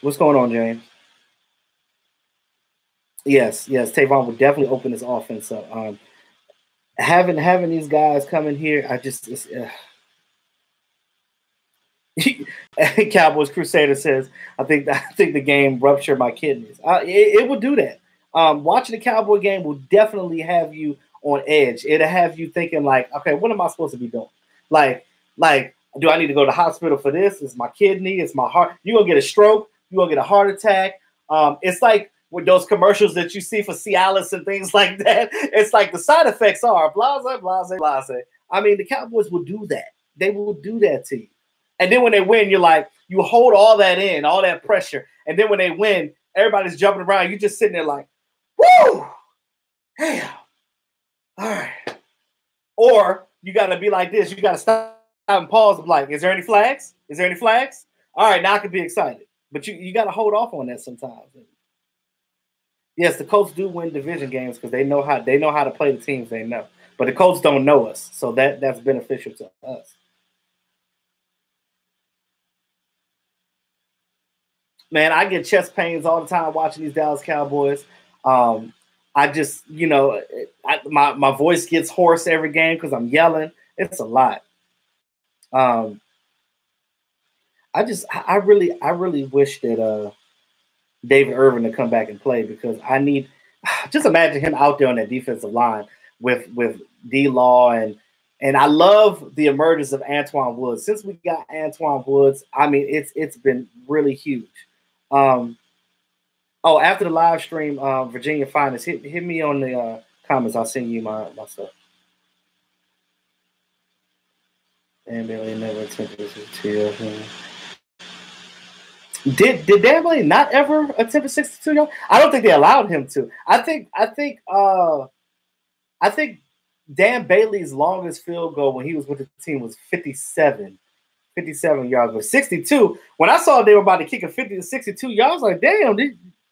What's going on, James? Yes, Tavon would definitely open his offense up. Having these guys come in here, Cowboys Crusader says, I think the game ruptured my kidneys. It will do that. Watching the Cowboy game will definitely have you on edge. It'll have you thinking like, okay, what am I supposed to be doing? Like, do I need to go to the hospital for this? It's my kidney. It's my heart. You're going to get a stroke. You're going to get a heart attack. It's like with those commercials that you see for Cialis and things like that. It's like the side effects are blase, blase, blase. I mean, the Cowboys will do that. They will do that to you. And then when they win, you're like, you hold all that in, all that pressure. And then when they win, everybody's jumping around. You're just sitting there like, woo! Damn. All right. Or you got to be like this. You got to stop and pause and be like, is there any flags? Is there any flags? All right, now I can be excited. But you got to hold off on that sometimes. Yes, the Colts do win division games because they know how to play the teams they know. But the Colts don't know us, so that's beneficial to us. Man, I get chest pains all the time watching these Dallas Cowboys. I just, my voice gets hoarse every game because I'm yelling. It's a lot. I really wish that David Irvin to come back and play because I need. Just imagine him out there on that defensive line with D-Law and I love the emergence of Antoine Woods. Since we got Antoine Woods, I mean it's been really huge. After the live stream, Virginia Finest, hit me on the comments. I'll send you my stuff. And they never attempted to. Did Dan Bailey not ever attempt a 62 yard? I don't think they allowed him to. I think Dan Bailey's longest field goal when he was with the team was 57 yards. But 62, when I saw they were about to kick a 50 to 62 yards, I was like, damn,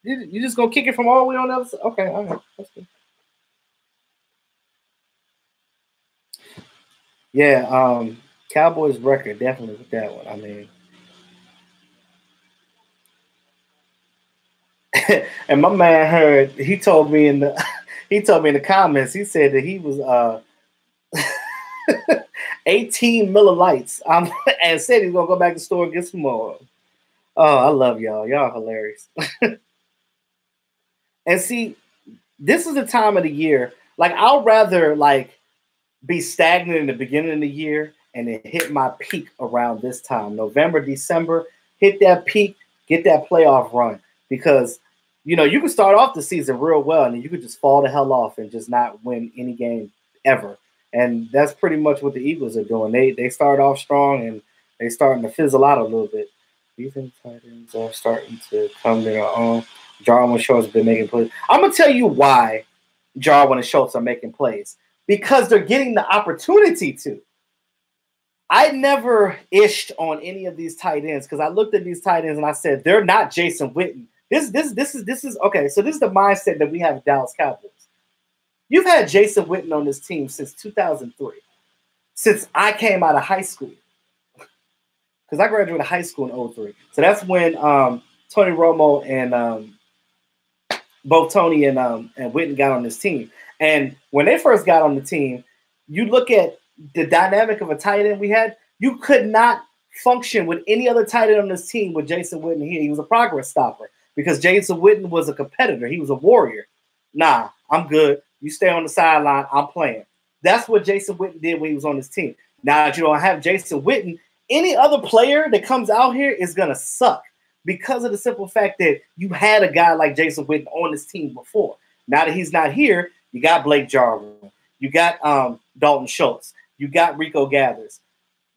you just gonna kick it from all the way on the other side? Okay, all right, that's good. Yeah, Cowboys record definitely with that one. I mean, and my man heard. He told me in the comments. He said that he was 18 Miller Lights. And said he's gonna go back to the store and get some more. Oh, I love y'all. Y'all hilarious. And see, this is the time of the year. Like, I'll rather be stagnant in the beginning of the year and then hit my peak around this time, November, December. Hit that peak, get that playoff run because you know, you can start off the season real well, and then you could just fall the hell off and just not win any game ever. And that's pretty much what the Eagles are doing. They start off strong, and they starting to fizzle out a little bit. Defense tight ends are starting to come to their own. Jarwin Schultz has been making plays. I'm gonna tell you why Jarwin and Schultz are making plays, because they're getting the opportunity to. I never ished on any of these tight ends because I looked at these tight ends and I said they're not Jason Witten. This is okay. So this is the mindset that we have at Dallas Cowboys. You've had Jason Witten on this team since 2003, since I came out of high school. Because I graduated high school in 03. So that's when Tony Romo and both Tony and Witten got on this team. And when they first got on the team, you look at the dynamic of a tight end we had, you could not function with any other tight end on this team with Jason Witten here. He was a progress stopper because Jason Witten was a competitor. He was a warrior. Nah, I'm good. You stay on the sideline. I'm playing. That's what Jason Witten did when he was on this team. Now that you don't have Jason Witten, any other player that comes out here is going to suck because of the simple fact that you had a guy like Jason Witten on this team before. Now that he's not here, you got Blake Jarwin. You got Dalton Schultz. You got Rico Gathers.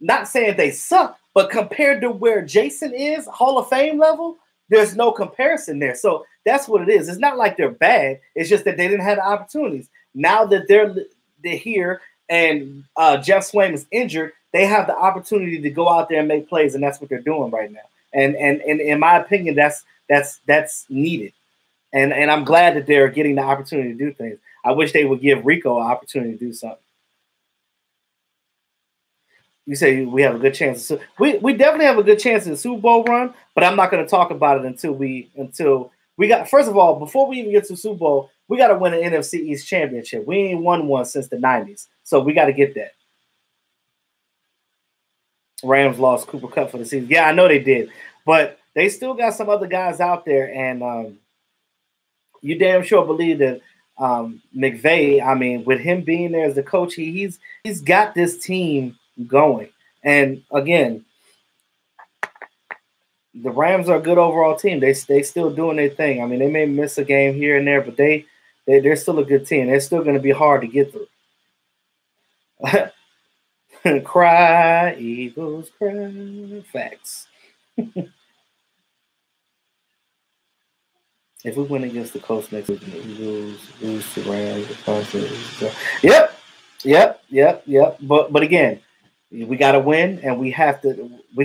Not saying they suck, but compared to where Jason is, Hall of Fame level, there's no comparison there. So that's what it is. It's not like they're bad. It's just that they didn't have the opportunities. Now that they're here and Jeff Swaim is injured, they have the opportunity to go out there and make plays, and that's what they're doing right now. And in my opinion, that's needed. And I'm glad that they're getting the opportunity to do things. I wish they would give Rico an opportunity to do something. You say we have a good chance. We definitely have a good chance in the Super Bowl run, but I'm not going to talk about it until we got. First of all, before we even get to the Super Bowl, we got to win an NFC East championship. We ain't won one since the 90s, so we got to get that. Rams lost Cooper Kupp for the season. Yeah, I know they did, but they still got some other guys out there, and you damn sure believe that McVay. I mean, with him being there as the coach, he's got this team going. And again, the Rams are a good overall team. They still doing their thing. I mean, they may miss a game here and there, but they're still a good team. They're still going to be hard to get through. Cry, Eagles, cry. Facts. If we win against the Colts next week, the Eagles lose to Rams. Yep. But again, we got to win, and we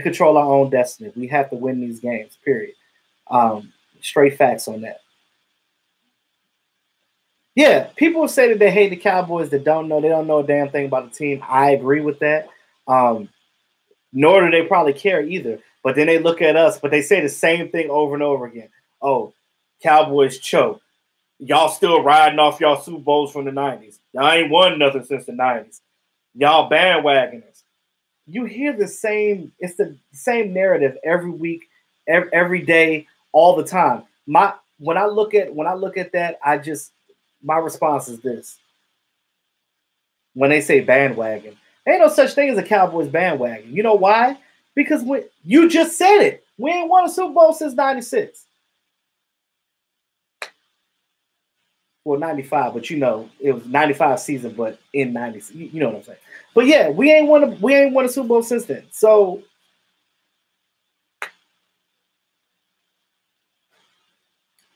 control our own destiny. We have to win these games, period. Straight facts on that. Yeah, people say that they hate the Cowboys that don't know a damn thing about the team. I agree with that. Nor do they probably care either. But then they look at us, but they say the same thing over and over again. Oh, Cowboys choke. Y'all still riding off y'all Super Bowls from the 90s. Y'all ain't won nothing since the 90s. Y'all bandwagoners. You hear the same, it's the same narrative every week, every day, all the time. When I look at that, my response is this. When they say bandwagon, there ain't no such thing as a Cowboys bandwagon. You know why? Because you just said it. We ain't won a Super Bowl since 96. Well, 95, but it was 95 season, but in 90s. You know what I'm saying. But yeah, we ain't won a Super Bowl since then. So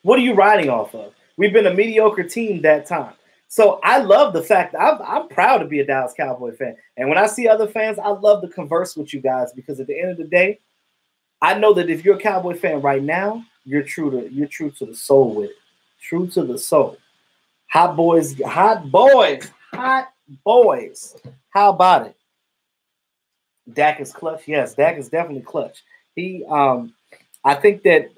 what are you riding off of? We've been a mediocre team that time. So I love the fact that I'm proud to be a Dallas Cowboy fan. And when I see other fans, I love to converse with you guys because at the end of the day, I know that if you're a Cowboy fan right now, you're true to the soul with it. True to the soul. Hot boys. How about it? Dak is clutch. Yes, Dak is definitely clutch. I think that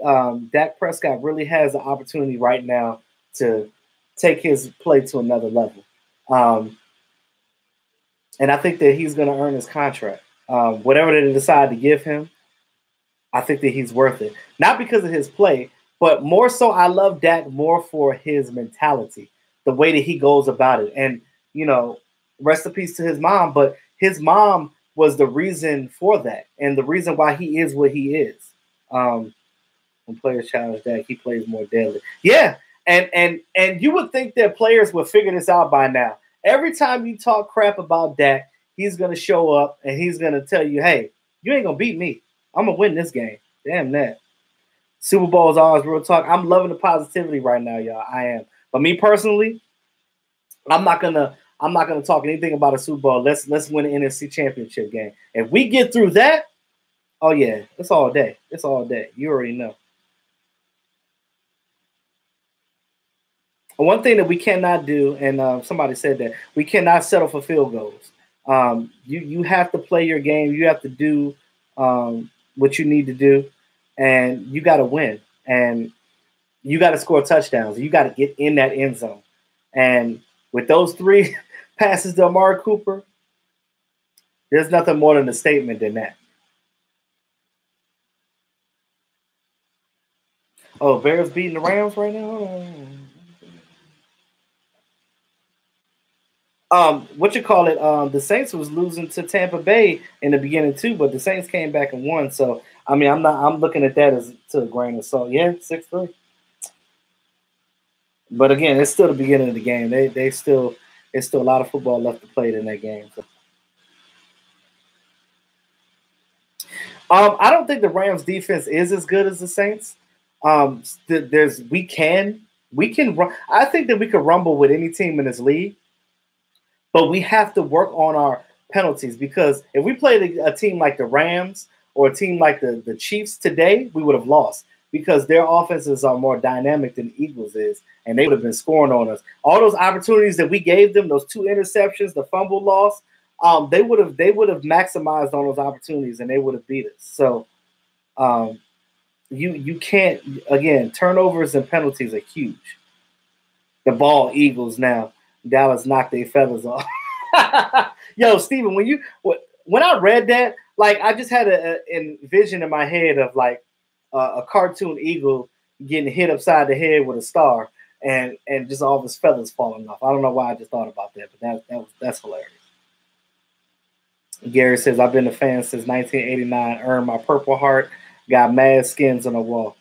Dak Prescott really has the opportunity right now to take his play to another level. And I think that he's going to earn his contract. Whatever they decide to give him, I think that he's worth it. Not because of his play, but more so I love Dak more for his mentality, the way that he goes about it. And, rest in peace to his mom, but his mom was the reason for that and the reason why he is what he is. And When players challenge Dak, he plays more deadly. Yeah, and you would think that players would figure this out by now. Every time you talk crap about Dak, he's gonna show up and he's gonna tell you, "Hey, you ain't gonna beat me. I'm gonna win this game." Damn that. Super Bowl is always real talk. I'm loving the positivity right now, y'all. I am. But me personally, I'm not gonna talk anything about a Super Bowl. Let's win an NFC Championship game. If we get through that, oh yeah, it's all day. It's all day. You already know. One thing that we cannot do, and somebody said that we cannot settle for field goals. You have to play your game. You have to do what you need to do, and you got to win. And you got to score touchdowns. You got to get in that end zone. And with those 3 passes to Amari Cooper, there's nothing more than a statement than that. Oh, Bears beating the Rams right now? What you call it? The Saints was losing to Tampa Bay in the beginning too, but the Saints came back and won. So I mean, I'm looking at that as to a grain of salt. Yeah, 6-3. But again, it's still the beginning of the game. It's still a lot of football left to play in that game. So. I don't think the Rams defense is as good as the Saints. We can run. I think that we could rumble with any team in this league, but we have to work on our penalties, because if we played a team like the Rams or a team like the Chiefs today, we would have lost, because their offenses are more dynamic than the Eagles is, and they would have been scoring on us. All those opportunities that we gave them, those 2 interceptions, the fumble loss, they would have maximized on those opportunities and they would have beat us. So you can't, again, turnovers and penalties are huge. The ball Eagles now. Dallas knocked their feathers off. Yo, Steven, when I read that, like, I just had a vision in my head of like a cartoon eagle getting hit upside the head with a star and just all of his feathers falling off. I don't know why I just thought about that, but that's hilarious. Gary says, I've been a fan since 1989, earned my Purple Heart, got mad skins on the wall.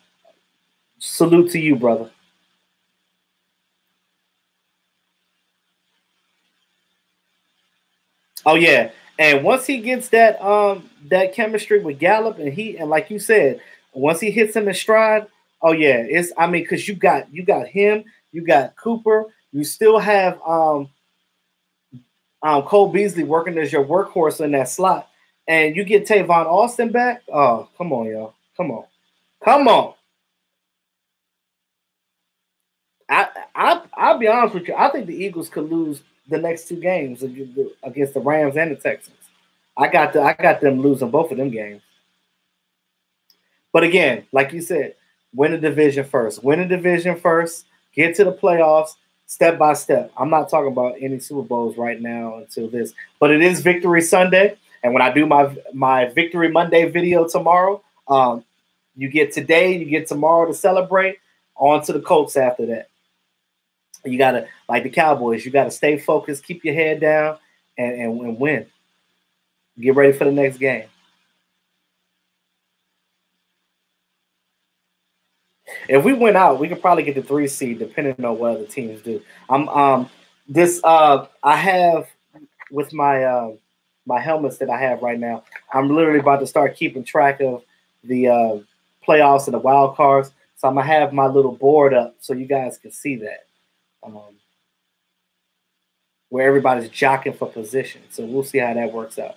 Salute to you, brother. Oh yeah, and once he gets that chemistry with Gallup, and like you said, once he hits him in stride, oh yeah, because you got him, you got Cooper, you still have Cole Beasley working as your workhorse in that slot, and you get Tavon Austin back. Oh, come on, y'all, come on. I'll be honest with you. I think the Eagles could lose the next 2 games against the Rams and the Texans. I got them losing both of them games. But again, like you said, win the division first. Get to the playoffs step by step. I'm not talking about any Super Bowls right now until this. But it is Victory Sunday. And when I do my Victory Monday video tomorrow, you get today, you get tomorrow to celebrate. On to the Colts after that. You got to, like the Cowboys, you got to stay focused, keep your head down, and win. Get ready for the next game. If we win out, we could probably get the 3 seed, depending on what other teams do. I have with my my helmets that I have right now. I'm literally about to start keeping track of the playoffs and the wild cards. So I'm gonna have my little board up so you guys can see that, where everybody's jockeying for position. So we'll see how that works out.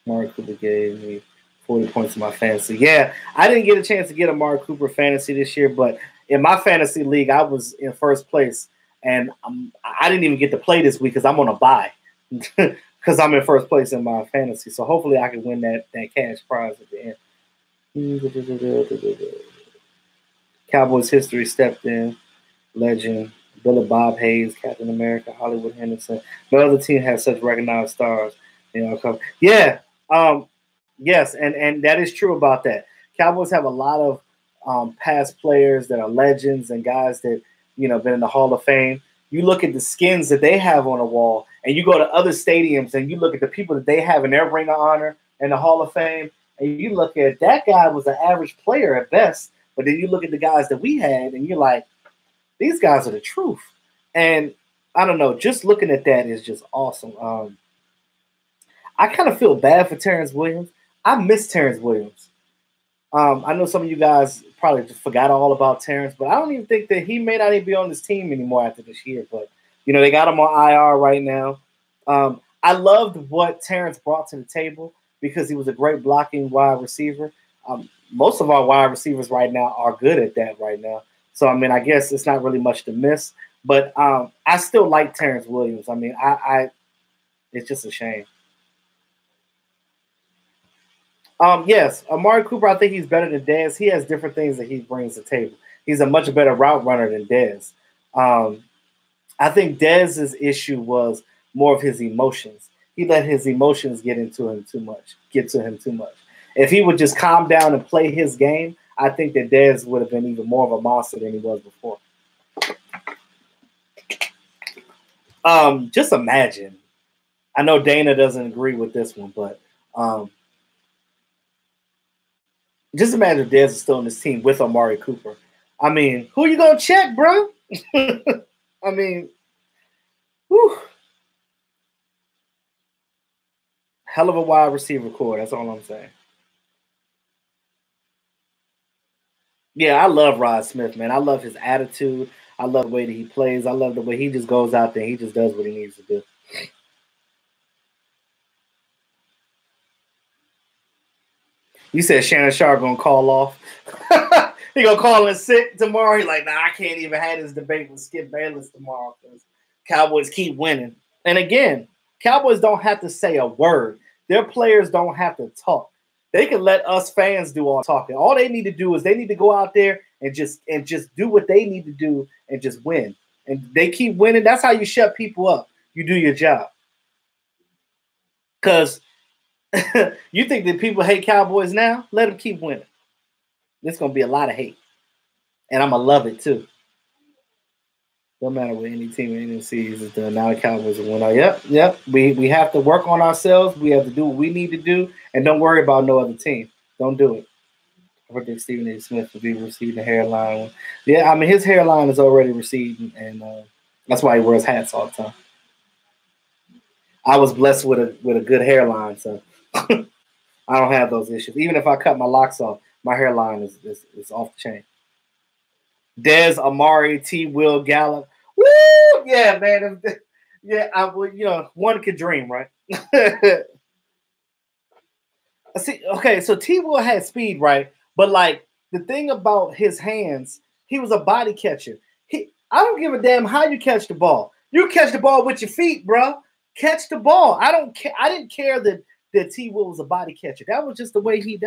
Amari Cooper gave me 40 points in my fantasy. Yeah, I didn't get a chance to get Amari Cooper fantasy this year, but in my fantasy league, I was in first place, and I didn't even get to play this week because I'm on a bye because I'm in first place in my fantasy. So hopefully I can win that cash prize at the end. Cowboys history stepped in. Legend. Billy Bob Hayes, Captain America, Hollywood Henderson. No other team has such recognized stars. Yeah. Yes, and that is true about that. Cowboys have a lot of past players that are legends and guys that, been in the Hall of Fame. You look at the skins that they have on the wall, and you go to other stadiums and you look at the people that they have in their Ring of Honor and the Hall of Fame, and you look at that guy was an average player at best, But then you look at the guys that we had, and you're like, these guys are the truth. And I don't know, just looking at that is just awesome. I kind of feel bad for Terrence Williams. I miss Terrence Williams. I know some of you guys probably just forgot all about Terrence, but I don't even think that he may not even be on this team anymore after this year. But, you know, they got him on IR right now. I loved what Terrence brought to the table because he was a great blocking wide receiver. Most of our wide receivers right now are good at that right now. So, I mean, I guess it's not really much to miss. But I still like Terrence Williams. I mean, it's just a shame. Yes, Amari Cooper, I think he's better than Dez. He has different things that he brings to the table. He's a much better route runner than Dez. I think Dez's issue was more of his emotions. He let his emotions get to him too much. If he would just calm down and play his game, I think that Dez would have been even more of a monster than he was before. Just imagine. I know Dana doesn't agree with this one, but just imagine if Dez is still on this team with Amari Cooper. I mean, who you gonna check, bro? I mean, whew. Hell of a wide receiver core. That's all I'm saying. Yeah, I love Rod Smith, man. I love his attitude. I love the way that he plays. I love the way he just goes out there and he just does what he needs to do. You said Shannon Sharp gonna call off. He gonna call in sick tomorrow. He's like, nah, I can't even have this debate with Skip Bayless tomorrow because Cowboys keep winning. And again, Cowboys don't have to say a word. Their players don't have to talk. They can let us fans do all talking. All they need to do is they need to go out there and just do what they need to do and just win. And they keep winning. That's how you shut people up. You do your job. Because you think that people hate Cowboys now? Let them keep winning. There's going to be a lot of hate. And I'm going to love it too. Don't matter what any team in the NFC is doing. Now the Cowboys are winning. Yep. We have to work on ourselves. We have to do what we need to do. And don't worry about no other team. Don't do it. I predict Stephen A. Smith will be receding the hairline. Yeah, I mean, his hairline is already receding. And that's why he wears hats all the time. I was blessed with a good hairline, so I don't have those issues. Even if I cut my locks off, my hairline is off the chain. Dez, Amari, T. Will, Gallup. Woo! Yeah, man. Yeah, one could dream, right? See, okay, so T. Will had speed, right? But like the thing about his hands, he was a body catcher. I don't give a damn how you catch the ball. You catch the ball with your feet, bro. Catch the ball. I don't care. I didn't care that T. Will was a body catcher. That was just the way he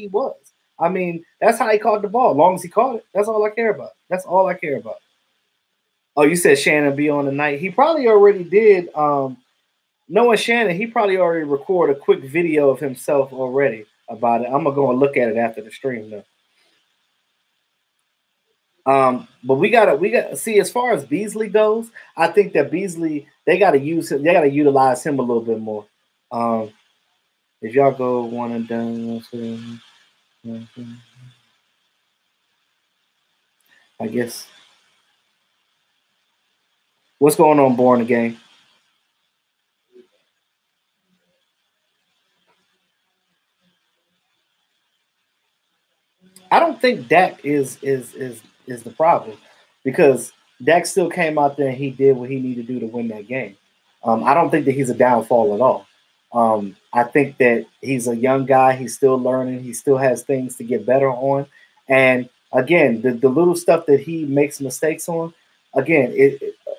was. I mean, that's how he caught the ball. As long as he caught it, that's all I care about. That's all I care about. Oh, you said Shannon be on tonight. He probably already did. Knowing Shannon, he probably already recorded a quick video of himself already about it. I'm gonna go and look at it after the stream though. But we gotta see as far as Beasley goes. I think that Beasley they gotta use him. They gotta utilize him a little bit more. If y'all go one and done, I guess. What's going on, Born Again? I don't think Dak is the problem because Dak still came out there and he did what he needed to do to win that game. I don't think that he's a downfall at all. I think that he's a young guy. He's still learning. He still has things to get better on. And again, the little stuff that he makes mistakes on, again,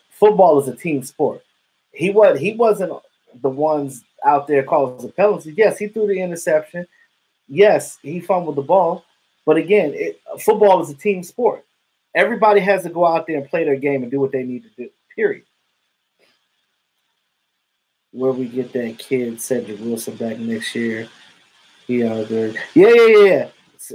football is a team sport. He wasn't the ones out there calling the penalties. Yes, he threw the interception. Yes, he fumbled the ball. But again, football is a team sport. Everybody has to go out there and play their game and do what they need to do, period. Where we get that kid, Cedric Wilson, back next year. Good. Yeah.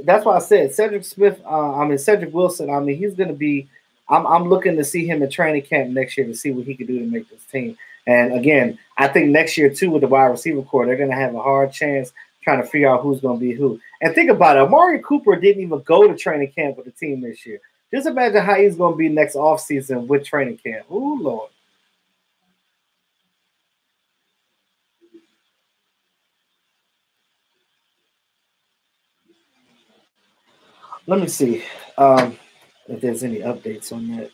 That's why I said Cedric Wilson, he's going to be – I'm looking to see him in training camp next year to see what he can do to make this team. And, again, I think next year, too, with the wide receiver core, they're going to have a hard chance trying to figure out who's going to be who. And think about it, Amari Cooper didn't even go to training camp with the team this year. Just imagine how he's going to be next offseason with training camp. Ooh, Lord. Let me see if there's any updates on that.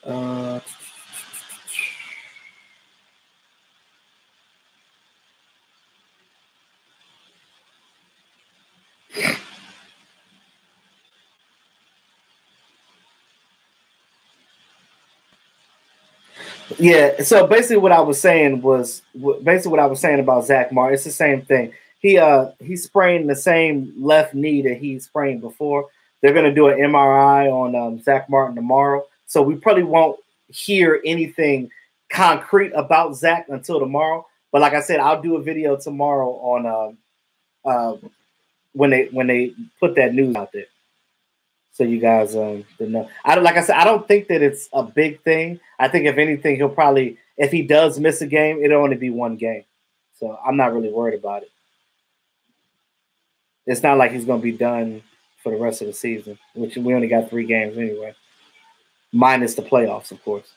Yeah, so basically what I was saying about Zack Martin. It's the same thing. He sprained the same left knee that he sprained before. They're going to do an MRI on Zack Martin tomorrow, so we probably won't hear anything concrete about Zack until tomorrow. But like I said, I'll do a video tomorrow on when they put that news out there. So you guys know. Like I said, I don't think that it's a big thing. I think if anything, he'll probably, if he does miss a game, it'll only be one game. So I'm not really worried about it. It's not like he's going to be done for the rest of the season, which we only got 3 games anyway, minus the playoffs, of course.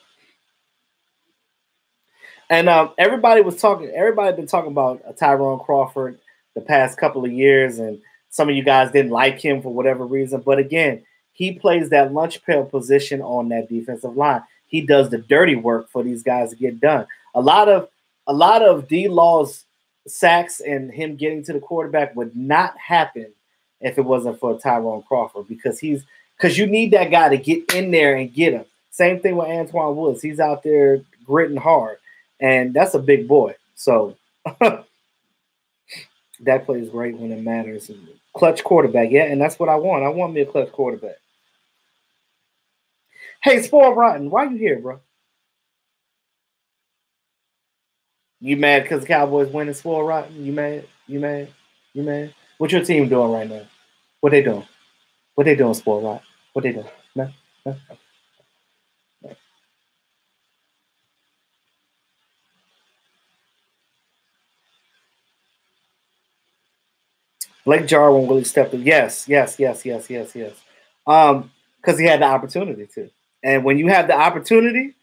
And everybody been talking about Tyrone Crawford the past couple of years, and some of you guys didn't like him for whatever reason. But again, he plays that lunch pail position on that defensive line. He does the dirty work for these guys to get done. A lot of D-Law's sacks and him getting to the quarterback would not happen if it wasn't for Tyrone Crawford, because you need that guy to get in there and get him. Same thing with Antoine Woods. He's out there gritting hard, and that's a big boy. So that plays great when it matters. Clutch quarterback, yeah, and that's what I want. I want me a clutch quarterback. Hey, Spoil Rotten, why you here, bro? You mad because the Cowboys winning, Spoil Rotten? You mad? You mad? You mad? What your team doing right now? What they doing? What they doing, Spoil Rotten? What they doing? No? No? No. Blake Jarwin really stepped up. Yes. Because he had the opportunity to. And when you have the opportunity,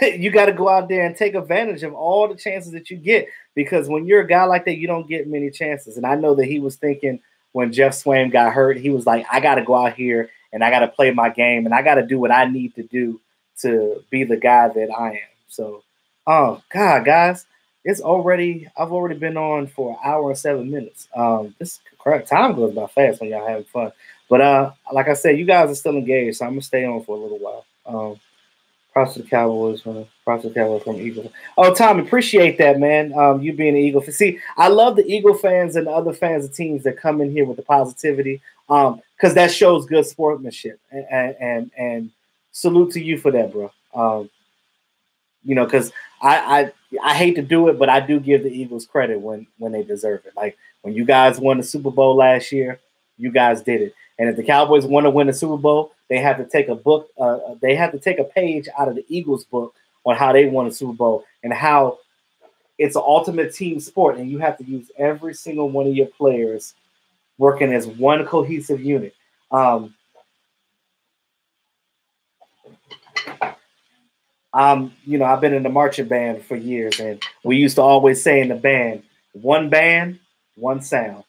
you got to go out there and take advantage of all the chances that you get. Because when you're a guy like that, you don't get many chances. And I know that he was thinking when Jeff Swaim got hurt, he was like, I got to go out here and I got to play my game and I got to do what I need to do to be the guy that I am. So, oh, God, guys. I've already been on for an hour and 7 minutes. This time goes by fast when y'all having fun. But like I said, you guys are still engaged, so I'm gonna stay on for a little while. Props to the Cowboys from Eagles. Oh, Tom, appreciate that, man. You being an Eagle fan. See, I love the Eagle fans and the other fans of teams that come in here with the positivity. Because that shows good sportsmanship. And salute to you for that, bro. Because I hate to do it, but I do give the Eagles credit when they deserve it. Like when you guys won the Super Bowl last year, you guys did it. And if the Cowboys want to win the Super Bowl, they have to take a page out of the Eagles book on how they won the Super Bowl and how it's an ultimate team sport, and you have to use every single one of your players working as one cohesive unit. I've been in the marching band for years, and we used to always say in the band, one sound.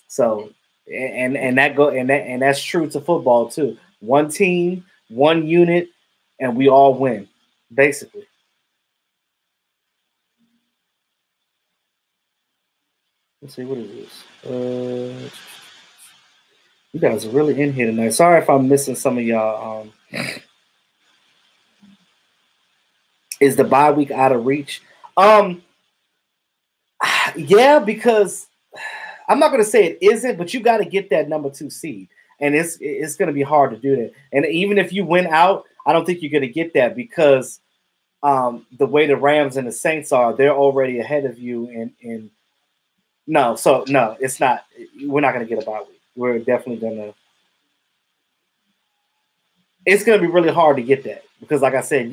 So, and that's true to football too. One team, one unit, and we all win, basically. Let's see, what is this? You guys are really in here tonight. Sorry if I'm missing some of y'all. Is the bye week out of reach? Yeah, because I'm not going to say it isn't, but you got to get that number 2 seed, and it's going to be hard to do that. And even if you win out, I don't think you're going to get that because the way the Rams and the Saints are, they're already ahead of you. No, it's not. We're not going to get a bye week. We're definitely going to. It's going to be really hard to get that because, like I said,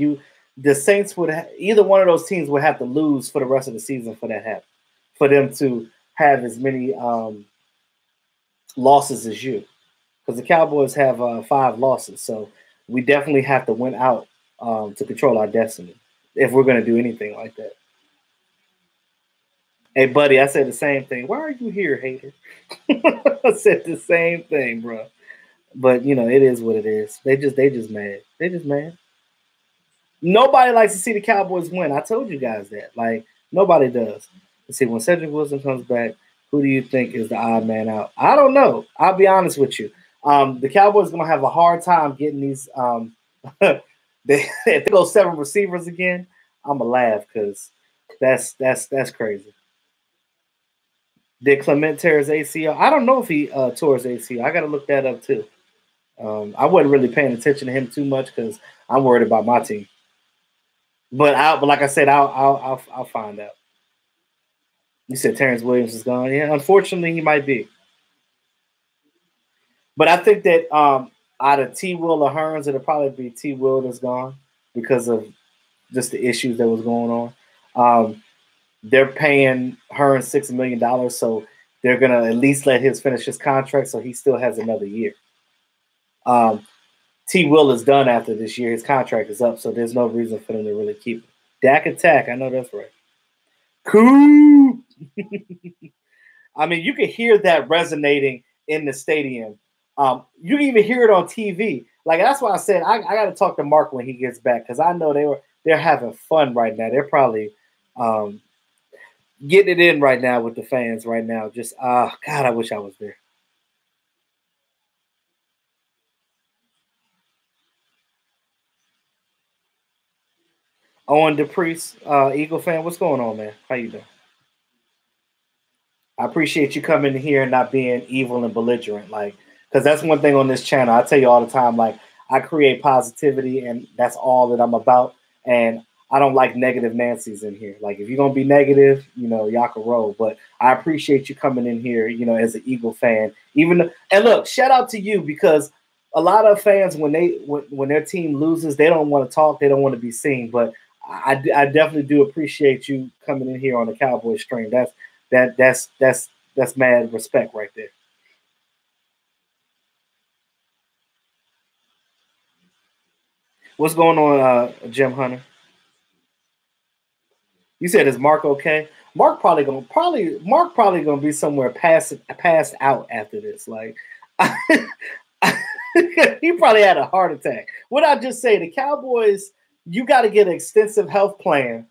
the Saints either one of those teams would have to lose for the rest of the season for that happen, for them to have as many losses as you, because the Cowboys have 5 losses. So we definitely have to win out to control our destiny if we're going to do anything like that. Hey, buddy, I said the same thing. Why are you here, hater? I said the same thing, bro. But it is what it is. They just mad. They just mad. Nobody likes to see the Cowboys win. I told you guys that. Like, nobody does. Let's see, when Cedric Wilson comes back, who do you think is the odd man out? I don't know. I'll be honest with you. The Cowboys are going to have a hard time getting these. If they go 7 receivers again, I'm going to laugh because that's crazy. Did Clement tear his ACL? I don't know if he tore his ACL. I got to look that up too. I wasn't really paying attention to him too much because I'm worried about my team. But like I said, I'll find out. You said Terrence Williams is gone. Yeah, unfortunately, he might be. But I think that out of T. Will or Hearns, it'll probably be T. Will that's gone because of just the issues that was going on. They're paying Hearns $6 million, so they're gonna at least let him finish his contract, so he still has another year. T. Will is done after this year; his contract is up, so there's no reason for them to really keep him. Dak attack, I know that's right. Cool. I mean, you can hear that resonating in the stadium. You can even hear it on TV. Like, that's why I said I got to talk to Mark when he gets back, because I know they're having fun right now. They're probably getting it in right now with the fans right now. Just God, I wish I was there. Owen DePriest, Eagle fan, what's going on, man? How you doing? I appreciate you coming here and not being evil and belligerent, like, because that's one thing on this channel. I tell you all the time, like, I create positivity, and that's all that I'm about. And I don't like negative Nancy's in here. Like, if you're gonna be negative, y'all can roll. But I appreciate you coming in here, as an Eagle fan. And look, shout out to you, because a lot of fans, when their team loses, they don't want to talk, they don't want to be seen. But I definitely do appreciate you coming in here on the Cowboys stream. That's mad respect right there. What's going on, Jim Hunter? You said, is Mark okay? Mark probably gonna be somewhere passed out after this. Like, he probably had a heart attack. What I just say, the Cowboys, you got to get an extensive health plan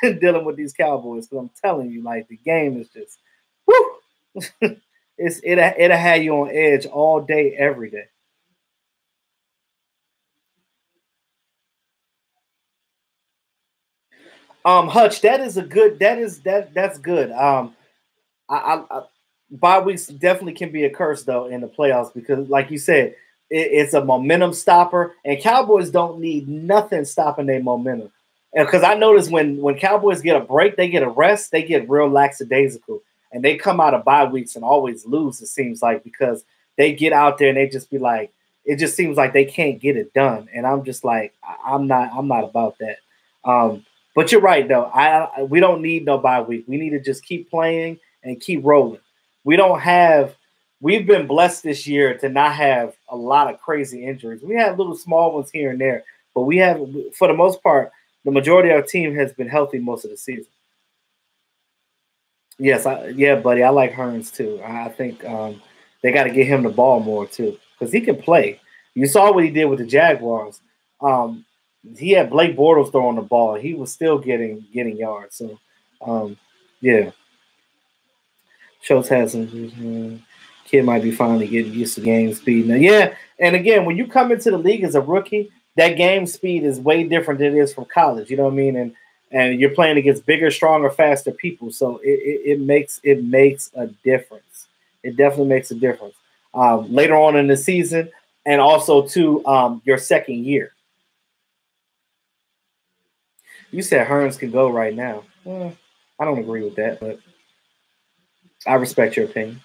dealing with these Cowboys, because I'm telling you, like, the game is just, whoo, it'll have you on edge all day, every day. Hutch, that's good. Bye weeks definitely can be a curse though in the playoffs, because, like you said, it's a momentum stopper, and Cowboys don't need nothing stopping their momentum. And because I notice when Cowboys get a break, they get a rest, they get real lackadaisical, and they come out of bye weeks and always lose. It seems like, because they get out there and they just be like, it just seems like they can't get it done, and I'm just like, I'm not about that. But you're right though. We don't need no bye week. We need to just keep playing and keep rolling. We've been blessed this year to not have a lot of crazy injuries. We have little small ones here and there, but we have, for the most part, the majority of our team has been healthy most of the season. Yes, yeah, buddy. I like Hearns too. I think they got to get him the ball more too, because he can play. You saw what he did with the Jaguars. He had Blake Bortles throwing the ball. He was still getting yards. So, yeah. Schultz has some. Kid might be finally getting used to game speed now. Yeah, and again, when you come into the league as a rookie, that game speed is way different than it is from college. You know what I mean? And you're playing against bigger, stronger, faster people, so it makes a difference. It definitely makes a difference later on in the season, and also to your second year. You said Hearns can go right now. Well, I don't agree with that, but I respect your opinion.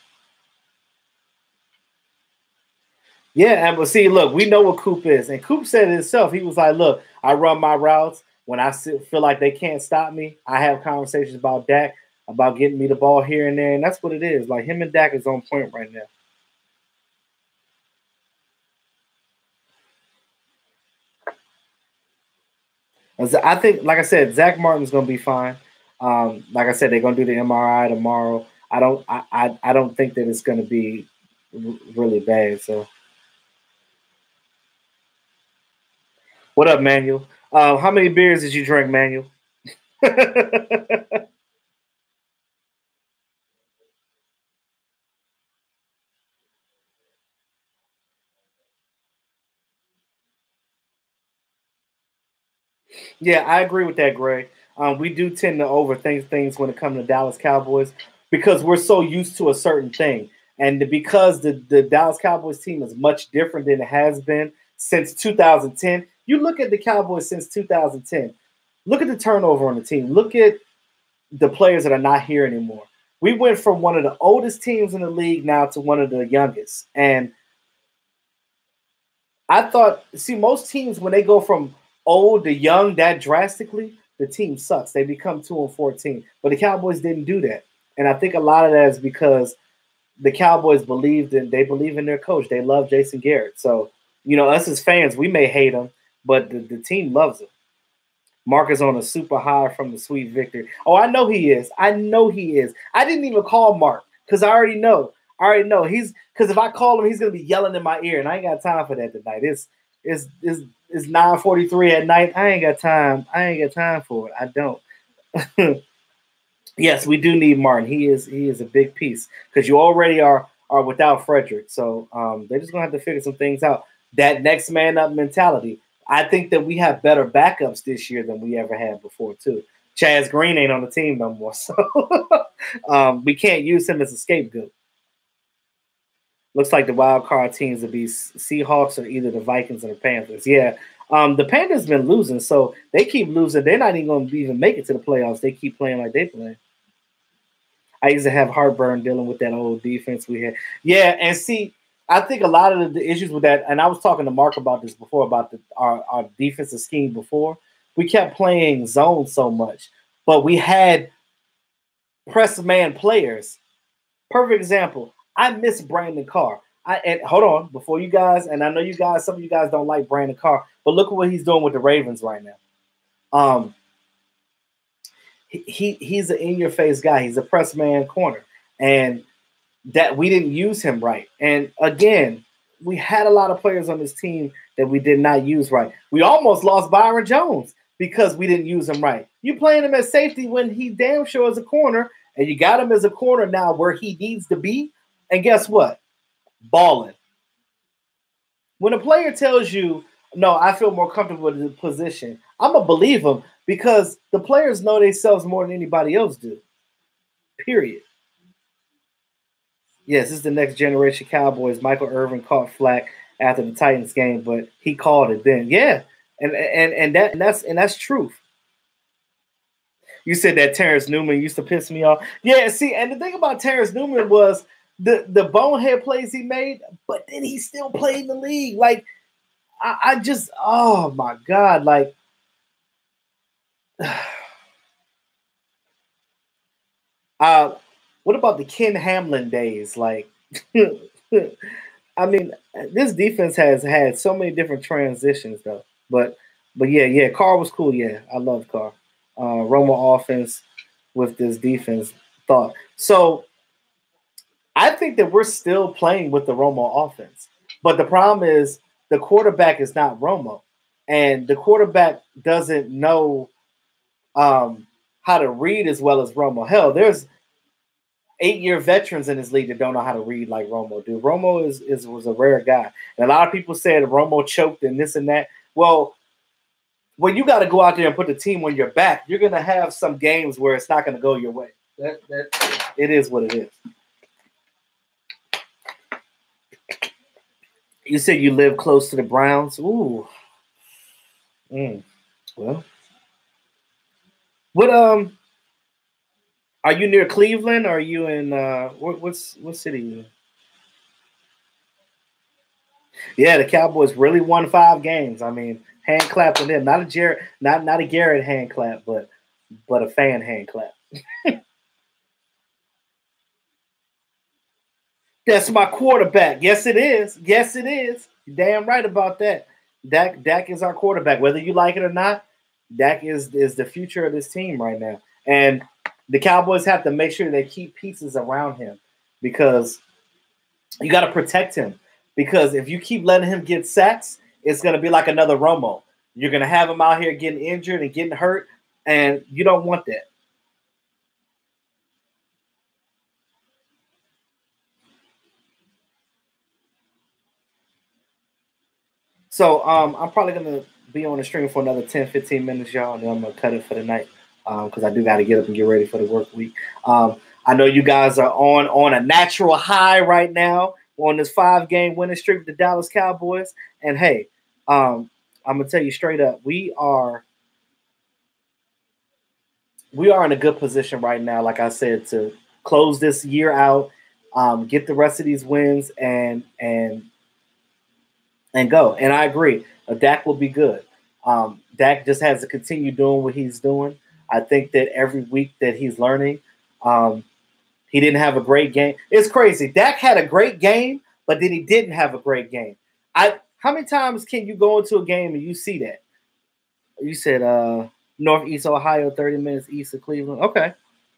Yeah, but see, look, we know what Coop is. And Coop said it himself. He was like, look, I run my routes. When I feel like they can't stop me, I have conversations about Dak, about getting me the ball here and there. And that's what it is. Like, him and Dak is on point right now. I think, like I said, Zack Martin's going to be fine. Like I said, they're going to do the MRI tomorrow. I don't think that it's going to be really bad. So, what up, Manuel? How many beers did you drink, Manuel? Yeah, I agree with that, Greg. We do tend to overthink things when it comes to Dallas Cowboys because we're so used to a certain thing. And because the Dallas Cowboys team is much different than it has been since 2010. You look at the Cowboys since 2010. Look at the turnover on the team. Look at the players that are not here anymore. We went from one of the oldest teams in the league now to one of the youngest. And I thought, see, most teams when they go from old to young that drastically, the team sucks. They become 2-14. But the Cowboys didn't do that, and I think a lot of that is because the Cowboys they believe in their coach. They love Jason Garrett. So us as fans, we may hate him, but the team loves him. Mark is on a super high from the sweet victory. Oh, I know he is. I know he is. I didn't even call Mark because I already know. He's because if I call him, he's gonna be yelling in my ear, and I ain't got time for that tonight. It's 9:43 at night. I ain't got time. I ain't got time for it. I don't. Yes, we do need Martin. He is a big piece because you already are without Frederick. So they're just gonna have to figure some things out. That next man up mentality. I think that we have better backups this year than we ever had before too. Chaz Green ain't on the team no more, so we can't use him as a scapegoat. Looks like the wild card teams will be Seahawks or either the Vikings or the Panthers. Yeah, the Panthers been losing, so they keep losing. They're not even going to even make it to the playoffs. They keep playing like they play. I used to have heartburn dealing with that old defense we had. Yeah, and see, I think a lot of the issues with that, and I was talking to Mark about this before, about our defensive scheme before. We kept playing zone so much, but we had press man players. Perfect example. I miss Brandon Carr. And hold on, before you guys, and I know you guys, some of you guys don't like Brandon Carr, but look at what he's doing with the Ravens right now. He's an in-your-face guy. He's a press man corner, and that we didn't use him right. And again, we had a lot of players on this team that we did not use right. We almost lost Byron Jones because we didn't use him right. You playing him as safety when he damn sure is a corner, and you got him as a corner now where he needs to be. And guess what? Balling. When a player tells you, no, I feel more comfortable with the position, I'm going to believe him because the players know themselves more than anybody else do. Period. Yes, this is the next generation Cowboys. Michael Irvin caught flack after the Titans game, but he called it then. Yeah. And that's truth. You said that Terrence Newman used to piss me off. Yeah, see, and the thing about Terrence Newman was the bonehead plays he made, but then he still played in the league. Like, I just, oh my God, like, what about the Ken Hamlin days? Like, I mean, this defense has had so many different transitions though. But yeah, Carr was cool. Yeah, I love Carr. Romo offense with this defense thought. So I think that we're still playing with the Romo offense. But the problem is the quarterback is not Romo. And the quarterback doesn't know how to read as well as Romo. Hell, there's 8-year veterans in this league that don't know how to read like Romo do. Romo was a rare guy. And a lot of people said Romo choked and this and that. Well, when you got to go out there and put the team on your back, you're going to have some games where it's not going to go your way. It is what it is. You said you live close to the Browns. Ooh. Well, what are you near Cleveland? Or are you in what city are you in? Yeah, the Cowboys really won 5 games. I mean, hand clap to them. Not a Garrett hand clap, but a fan hand clap. That's my quarterback. Yes, it is. You're damn right about that. Dak is our quarterback. Whether you like it or not, Dak is the future of this team right now, and the Cowboys have to make sure they keep pieces around him because you got to protect him. Because if you keep letting him get sacks, it's going to be like another Romo. You're going to have him out here getting injured and getting hurt, and you don't want that. So I'm probably going to be on the stream for another 10, 15 minutes, y'all, and then I'm going to cut it for the night because I do got to get up and get ready for the work week. I know you guys are on a natural high right now on this 5-game winning streak with the Dallas Cowboys. And, hey, I'm going to tell you straight up, we are in a good position right now, like I said, to close this year out, get the rest of these wins, and go. And I agree, Dak will be good. Dak just has to continue doing what he's doing. I think that every week that he's learning, he didn't have a great game. It's crazy. Dak had a great game, but then he didn't have a great game. How many times can you go into a game and you see that? You said Northeast Ohio, 30 minutes east of Cleveland. Okay.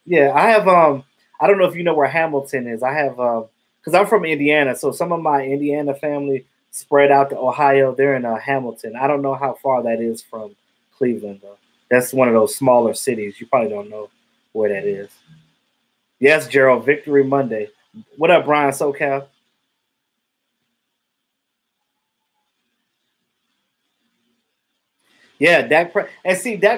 Yeah, I have I don't know if you know where Hamilton is. I have because I'm from Indiana, so some of my Indiana family spread out to Ohio. They're in Hamilton. I don't know how far that is from Cleveland, though. That's one of those smaller cities. You probably don't know where that is. Yes, Gerald, Victory Monday. What up, Brian SoCal? Yeah, Dak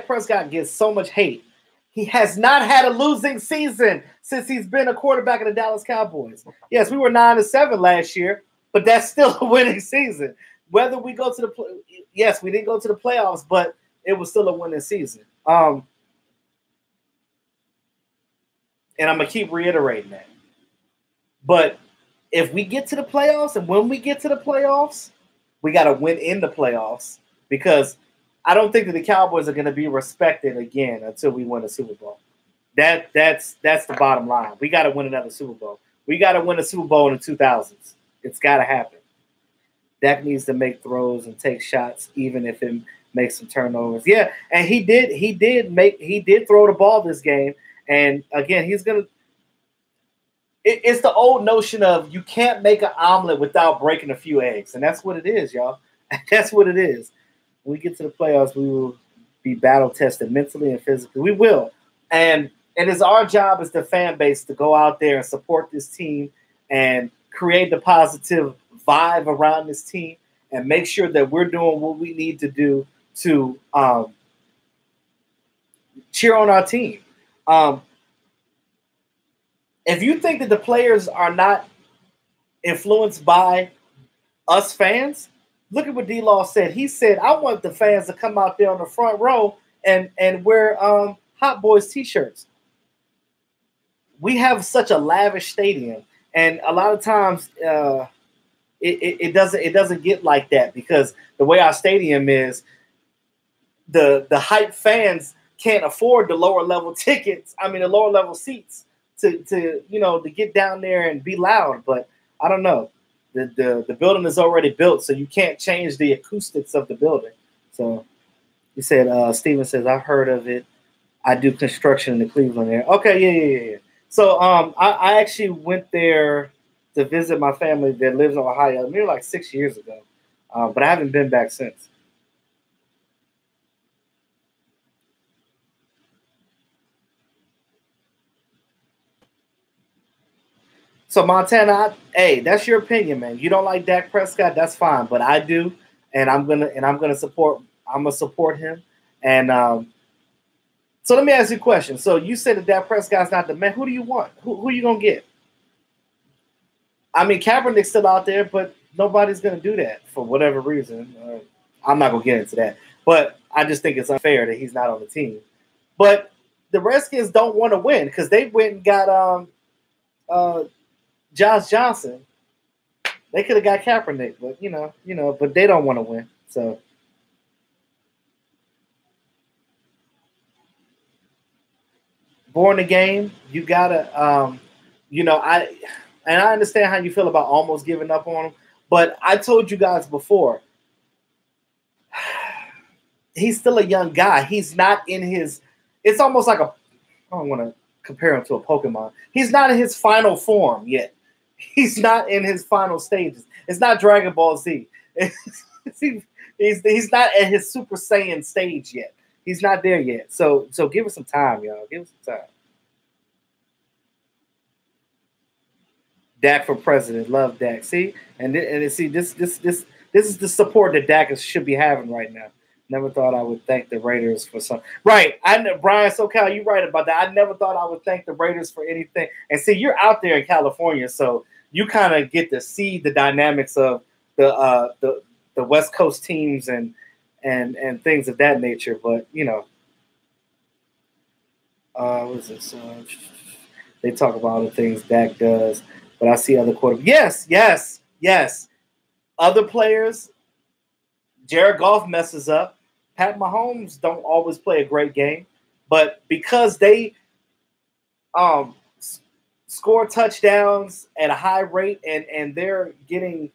Prescott gets so much hate. He has not had a losing season since he's been a quarterback of the Dallas Cowboys. Yes, we were 9-7 last year, but that's still a winning season. Whether we go to the yes, we didn't go to the playoffs, but it was still a winning season. And I'm gonna keep reiterating that. But if we get to the playoffs, and when we get to the playoffs, we got to win in the playoffs because I don't think that the Cowboys are going to be respected again until we win a Super Bowl. That's the bottom line. We got to win another Super Bowl. We got to win a Super Bowl in the 2000s. It's got to happen. Dak needs to make throws and take shots, even if it makes some turnovers. Yeah, and he did throw the ball this game. And again, he's gonna. It's the old notion of you can't make an omelet without breaking a few eggs, and that's what it is, y'all. That's what it is. When we get to the playoffs, we will be battle tested mentally and physically. We will, and it's our job as the fan base to go out there and support this team and create the positive vibe around this team and make sure that we're doing what we need to do to cheer on our team. If you think that the players are not influenced by us fans, look at what D-Law said. He said, I want the fans to come out there on the front row and wear Hot Boys t-shirts. We have such a lavish stadium, and a lot of times it doesn't get like that because the way our stadium is, the hype fans can't afford the lower level tickets. I mean, the lower level seats to get down there and be loud. But I don't know. The building is already built, so you can't change the acoustics of the building. So you said, Steven says, I've heard of it. I do construction in the Cleveland area. Okay, yeah. So I actually went there to visit my family that lives in Ohio maybe like 6 years ago, but I haven't been back since. So Montana, hey, that's your opinion, man. You don't like Dak Prescott, that's fine, but I do, and I'm gonna support. I'm gonna support him. And so let me ask you a question. So you said that Dak Prescott's not the man. Who do you want? Who are you gonna get? I mean, Kaepernick's still out there, but nobody's gonna do that for whatever reason. I'm not gonna get into that, but I just think it's unfair that he's not on the team. But the Redskins don't want to win because they went and got Josh Johnson. They could have got Kaepernick, but but they don't want to win. So born the game, you gotta I understand how you feel about almost giving up on them, but I told you guys before, he's still a young guy. He's not in his. It's almost like a. I don't want to compare him to a Pokemon. He's not in his final form yet. He's not in his final stages. It's not Dragon Ball Z. He's not at his Super Saiyan stage yet. He's not there yet. So give us some time, y'all. Give us some time. Dak for president. Love Dak. See, see this is the support that Dak should be having right now. Never thought I would thank the Raiders for some. Right, Brian SoCal, you're right about that. I never thought I would thank the Raiders for anything. And see, you're out there in California, so you kind of get to see the dynamics of the West Coast teams and things of that nature. But you know, what is this? They talk about all the things Dak does, but I see other quarterbacks. Yes. Other players. Jared Goff messes up. Pat Mahomes don't always play a great game, but because they score touchdowns at a high rate and they're getting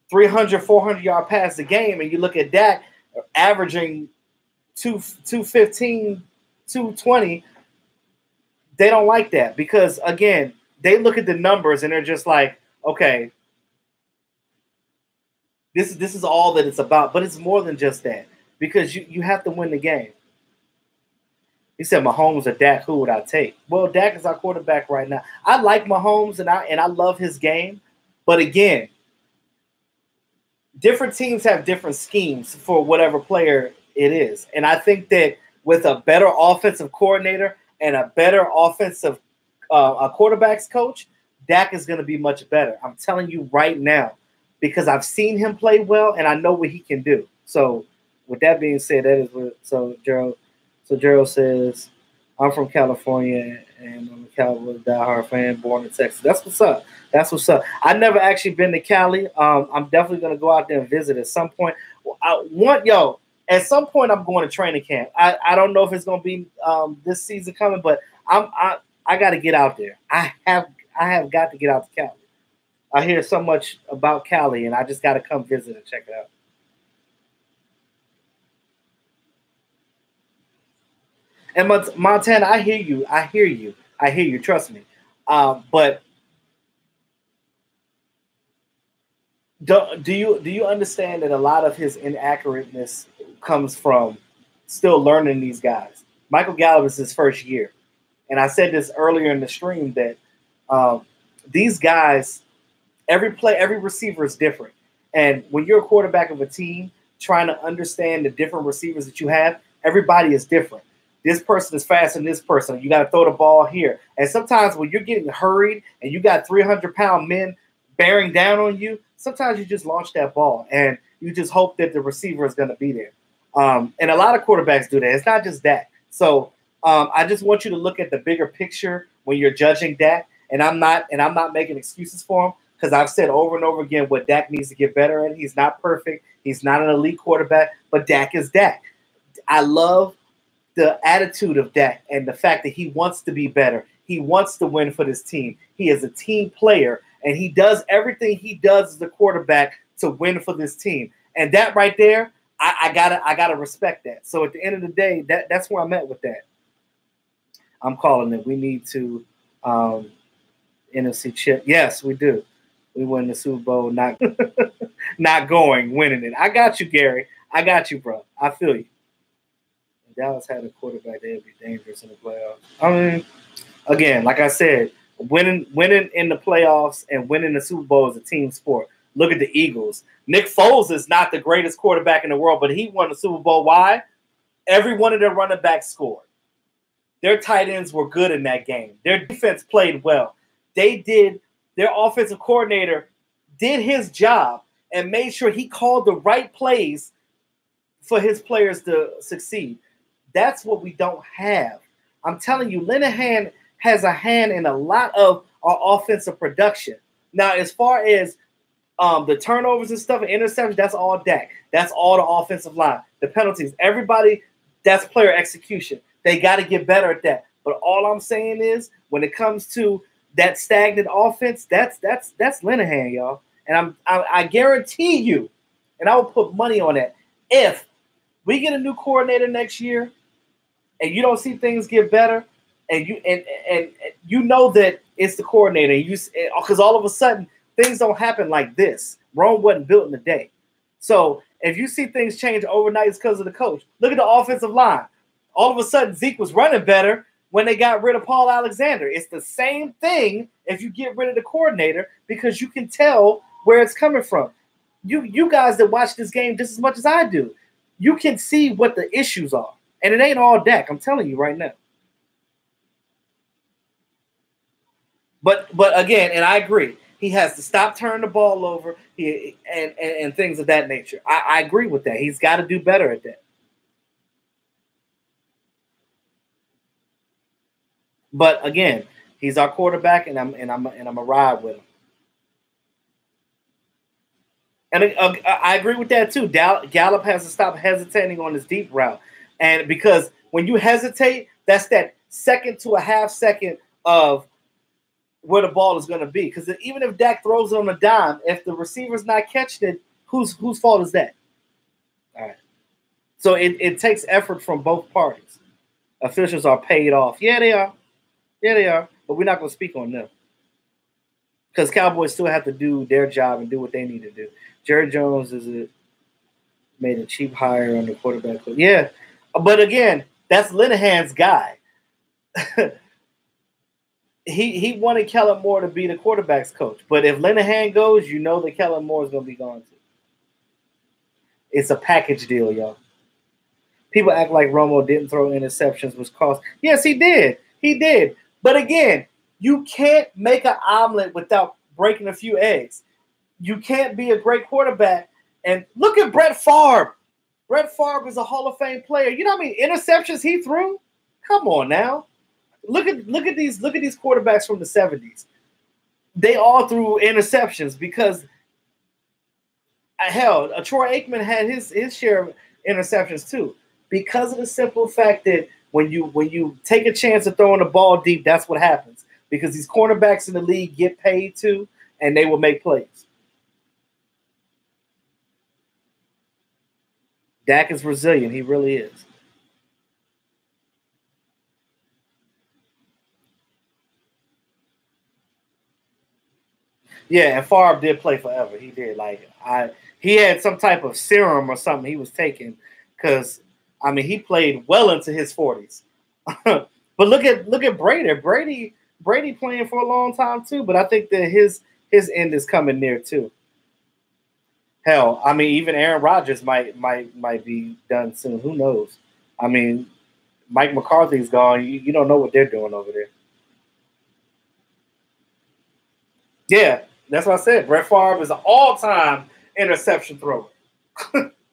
300, 400-yard pass a game, and you look at Dak averaging 215, 220, they don't like that because, again, they look at the numbers and they're just like, okay, this is all that it's about. But it's more than just that because you have to win the game. He said Mahomes or Dak, who would I take? Well, Dak is our quarterback right now. I like Mahomes and I love his game. But again, different teams have different schemes for whatever player it is. And I think that with a better offensive coordinator and a better offensive a quarterback's coach, Dak is going to be much better. I'm telling you right now because I've seen him play well and I know what he can do. So with that being said, that is what Gerald says, I'm from California and I'm a Cowboys diehard fan born in Texas. That's what's up. That's what's up. I've never actually been to Cali. I'm definitely going to go out there and visit at some point. At some point I'm going to training camp. I don't know if it's going to be this season coming, but I got to get out there. I have got to get out to Cali. I hear so much about Cali, and I just got to come visit and check it out. And Montana, I hear you. Trust me. But do you understand that a lot of his inaccurateness comes from still learning these guys? Michael Gallup is his first year. And I said this earlier in the stream that these guys, every receiver is different. And when you're a quarterback of a team, trying to understand the different receivers that you have, everybody is different. This person is faster than this person. You got to throw the ball here. And sometimes when you're getting hurried and you got 300-pound men bearing down on you, sometimes you just launch that ball and you just hope that the receiver is going to be there. And a lot of quarterbacks do that. It's not just that. So I just want you to look at the bigger picture when you're judging Dak. And I'm not making excuses for him because I've said over and over again what Dak needs to get better at. He's not perfect. He's not an elite quarterback, but Dak is Dak. I love the attitude of Dak and the fact that he wants to be better. He wants to win for this team. He is a team player, and he does everything he does as a quarterback to win for this team. And that right there, I gotta respect that. So at the end of the day, that's where I'm at with that. I'm calling it. We need to NFC chip. Yes, we do. We win the Super Bowl, not winning it. I got you, Gary. I got you, bro. I feel you. If Dallas had a quarterback, they'd be dangerous in the playoffs. I mean, again, like I said, winning in the playoffs and winning the Super Bowl is a team sport. Look at the Eagles. Nick Foles is not the greatest quarterback in the world, but he won the Super Bowl. Why? Every one of their running backs scored. Their tight ends were good in that game. Their defense played well. Their offensive coordinator did his job and made sure he called the right plays for his players to succeed. That's what we don't have. I'm telling you, Linehan has a hand in a lot of our offensive production. Now, as far as the turnovers and stuff and interceptions, that's all Dak. That's all the offensive line. The penalties, everybody, that's player execution. They got to get better at that. But all I'm saying is, when it comes to that stagnant offense, that's Linehan, y'all. And I guarantee you, and I will put money on that, if We get a new coordinator next year, and you don't see things get better, and you know that it's the coordinator, because all of a sudden things don't happen like this. Rome wasn't built in a day. So if you see things change overnight, it's because of the coach. Look at the offensive line. All of a sudden, Zeke was running better when they got rid of Paul Alexander. It's the same thing if you get rid of the coordinator, because you can tell where it's coming from. You guys that watch this game just as much as I do, you can see what the issues are. And it ain't all Dak. I'm telling you right now. But again, and I agree, he has to stop turning the ball over and things of that nature. I agree with that. He's got to do better at that. But again, he's our quarterback, and I'm a ride with him. And I agree with that too. Gallup has to stop hesitating on his deep route, and because when you hesitate, that's that second to a half second of where the ball is going to be. Because even if Dak throws it on a dime, if the receiver's not catching it, whose fault is that? All right. So it takes effort from both parties. Officials are paid off. Yeah, they are. Yeah, they are. But we're not going to speak on them. Because Cowboys still have to do their job and do what they need to do. Jerry Jones made a cheap hire on the quarterback. Yeah. But again, that's Linehan's guy. He wanted Kellen Moore to be the quarterback's coach. But if Linehan goes, you know that Kellen Moore is going to be gone too. It's a package deal, y'all. People act like Romo didn't throw interceptions, which cost. Yes, he did. He did. But again, you can't make an omelet without breaking a few eggs. You can't be a great quarterback. And look at Brett Favre. Brett Favre is a Hall of Fame player. You know how many interceptions he threw? Come on now. Look at these quarterbacks from the 70s. They all threw interceptions because hell, Troy Aikman had his share of interceptions too. Because of the simple fact that when you take a chance of throwing the ball deep, that's what happens. Because these cornerbacks in the league get paid too, and they will make plays. Dak is resilient. He really is. Yeah, and Favre did play forever. He did. He had some type of serum or something he was taking because he played well into his 40s. But look at Brady. Brady playing for a long time too, but I think that his end is coming near too. Hell, even Aaron Rodgers might be done soon. Who knows? Mike McCarthy's gone. You don't know what they're doing over there. Yeah, that's what I said. Brett Favre is an all-time interception thrower.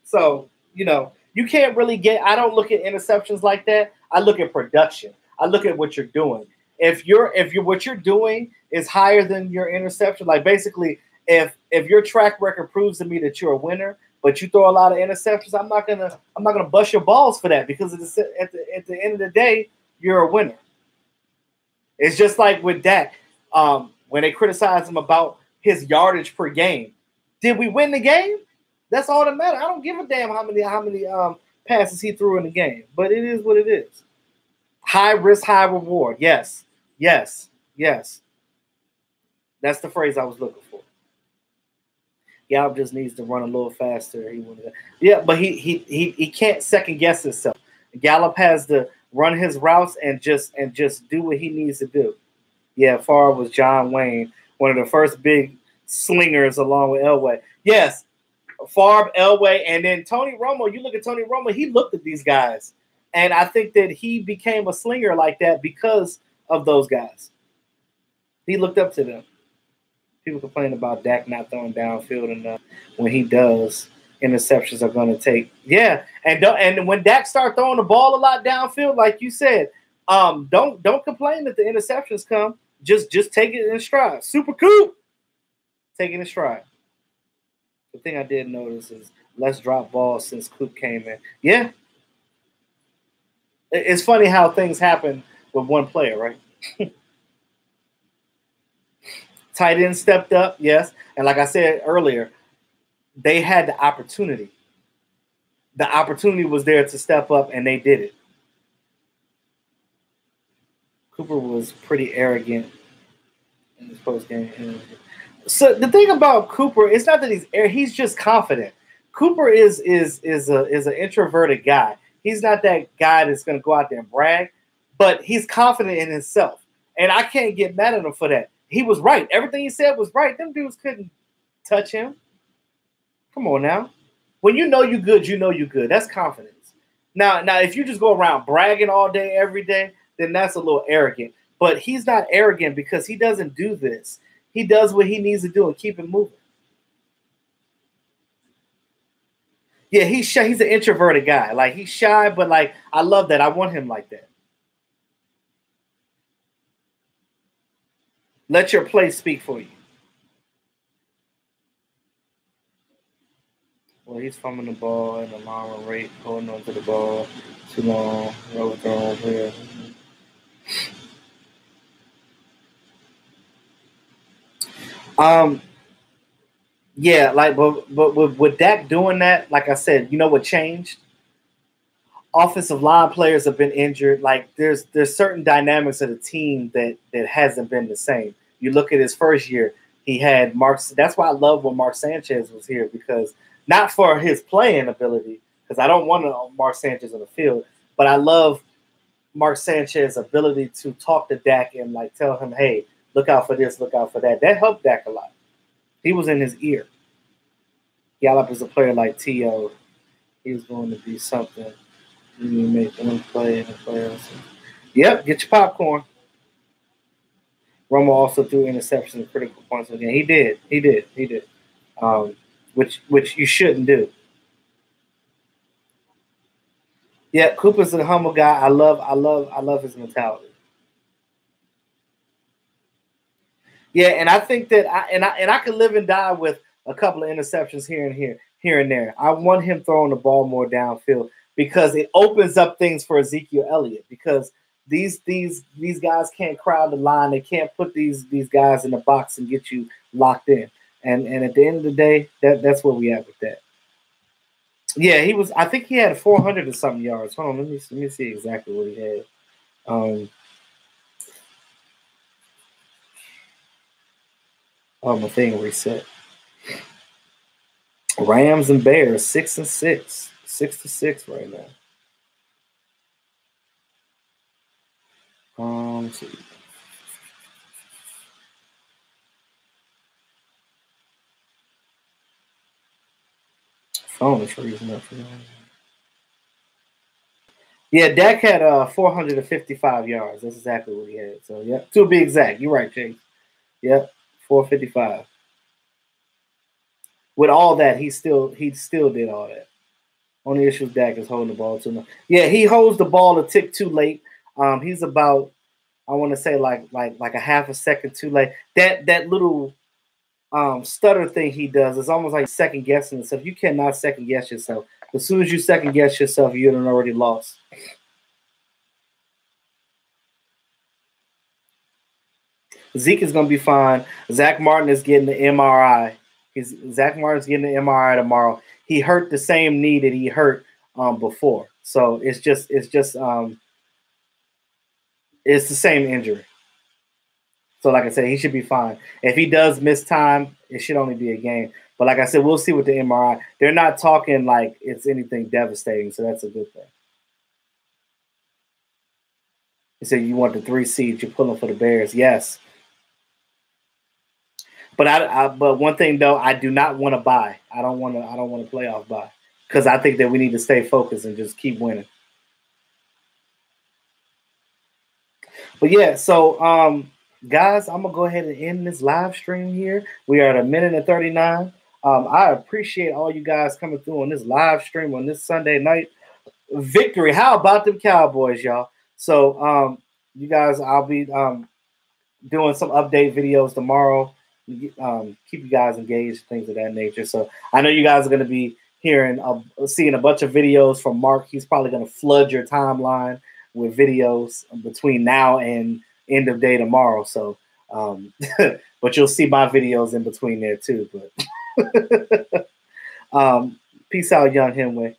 So, you can't really I don't look at interceptions like that. I look at production. I look at what you're doing. If what you're doing is higher than your interception, like basically if your track record proves to me that you're a winner, but you throw a lot of interceptions, I'm not gonna bust your balls for that because at the end of the day, you're a winner. It's just like with Dak, when they criticize him about his yardage per game. Did we win the game? That's all that matters. I don't give a damn how many passes he threw in the game, but it is what it is. High risk, high reward. Yes. That's the phrase I was looking for. Gallup just needs to run a little faster. But he can't second guess himself. Gallup has to run his routes and just do what he needs to do. Yeah, Favre was John Wayne, one of the first big slingers along with Elway. Yes, Favre, Elway, and then Tony Romo. You look at Tony Romo, he looked at these guys. And I think that he became a slinger like that because of those guys. He looked up to them. People complain about Dak not throwing downfield enough. When he does, interceptions are going to take. Yeah, and when Dak start throwing the ball a lot downfield, like you said, don't complain that the interceptions come. Just take it in stride. Super cool. Take it in stride. The thing I did notice is less drop balls since Coop came in. Yeah. It's funny how things happen with one player, right? Tight end stepped up, yes. And like I said earlier, they had the opportunity. the opportunity was there to step up, and they did it. Cooper was pretty arrogant in his post game. So the thing about Cooper, it's not that he's just confident. Cooper is an introverted guy. He's not that guy that's going to go out there and brag, but he's confident in himself, and I can't get mad at him for that. He was right. Everything he said was right. Them dudes couldn't touch him. Come on now. When you know you're good, you know you're good. That's confidence. Now, if you just go around bragging all day, every day, then that's a little arrogant. But he's not arrogant because he doesn't do this. He does what he needs to do and keep it moving. Yeah, he's shy. He's an introverted guy. Like, he's shy, but, like, I love that. I want him like that. Let your play speak for you. Well, he's fumbling the ball in a long rate, holding on to the ball too long. Overthrown here. Yeah, like, but with Dak doing that, like I said, you know what changed? Offensive line players have been injured. Like, there's certain dynamics of the team that hasn't been the same. You look at his first year, he had Mark. That's why I love when Mark Sanchez was here, because not for his playing ability, because I don't want Mark Sanchez on the field, but I love Mark Sanchez's ability to talk to Dak and, like, tell him, hey, look out for this, look out for that. That helped Dak a lot. He was in his ear. Gallup is a player like T.O. He was going to be something. You make one play in the playoffs. Yep, get your popcorn. Romo also threw interceptions and critical points again. He did. Which you shouldn't do. Yeah, Cooper's a humble guy. I love his mentality. Yeah, and I think that I could live and die with a couple of interceptions here and there. I want him throwing the ball more downfield because it opens up things for Ezekiel Elliott, because these guys can't crowd the line. They can't put these guys in the box and get you locked in. And at the end of the day, that's where we at with that. Yeah, he was. I think he had 400 or something yards. Hold on, let me see exactly what he had. My thing reset. Rams and Bears 6-6, 6-6 right now. Let's see. Phone is freezing up. Yeah, Dak had 455 yards. That's exactly what he had. So, yeah, to be exact. You're right, Chase. Yep, 455. With all that, he still did all that. Only issue with Dak is holding the ball too much. Yeah, he holds the ball a tick too late. He's about, I want to say, like a half a second too late. That little stutter thing he does is almost like second guessing himself. You cannot second guess yourself. As soon as you second guess yourself, you'd already lost. Zeke is going to be fine. Zack Martin is getting the MRI. Zack Martin's getting the MRI tomorrow. He hurt the same knee that he hurt before, so it's the same injury. So, like I said, he should be fine. If he does miss time, it should only be a game. But like I said, we'll see with the MRI. They're not talking like it's anything devastating, so that's a good thing. He said you want the 3 seed. You're pulling for the Bears. Yes. But but one thing though, I do not want to buy. I don't want to playoff buy, because I think that we need to stay focused and just keep winning. But yeah, so guys, I'm gonna go ahead and end this live stream here. We are at 1:39. I appreciate all you guys coming through on this live stream on this Sunday night victory. How about them Cowboys, y'all? So you guys, I'll be doing some update videos tomorrow. Keep you guys engaged, things of that nature. So I know you guys are going to be seeing a bunch of videos from Mark. He's probably going to flood your timeline with videos between now and end of day tomorrow. So, but you'll see my videos in between there too. But peace out, Young Hemway.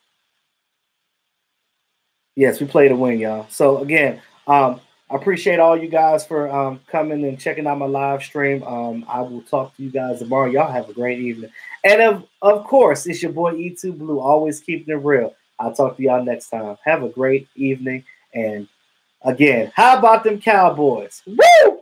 Yes, we play to win, y'all. So again, I appreciate all you guys for coming and checking out my live stream. I will talk to you guys tomorrow. Y'all have a great evening. And of course, it's your boy E2 Blue, always keeping it real. I'll talk to y'all next time. Have a great evening. And again, how about them Cowboys? Woo!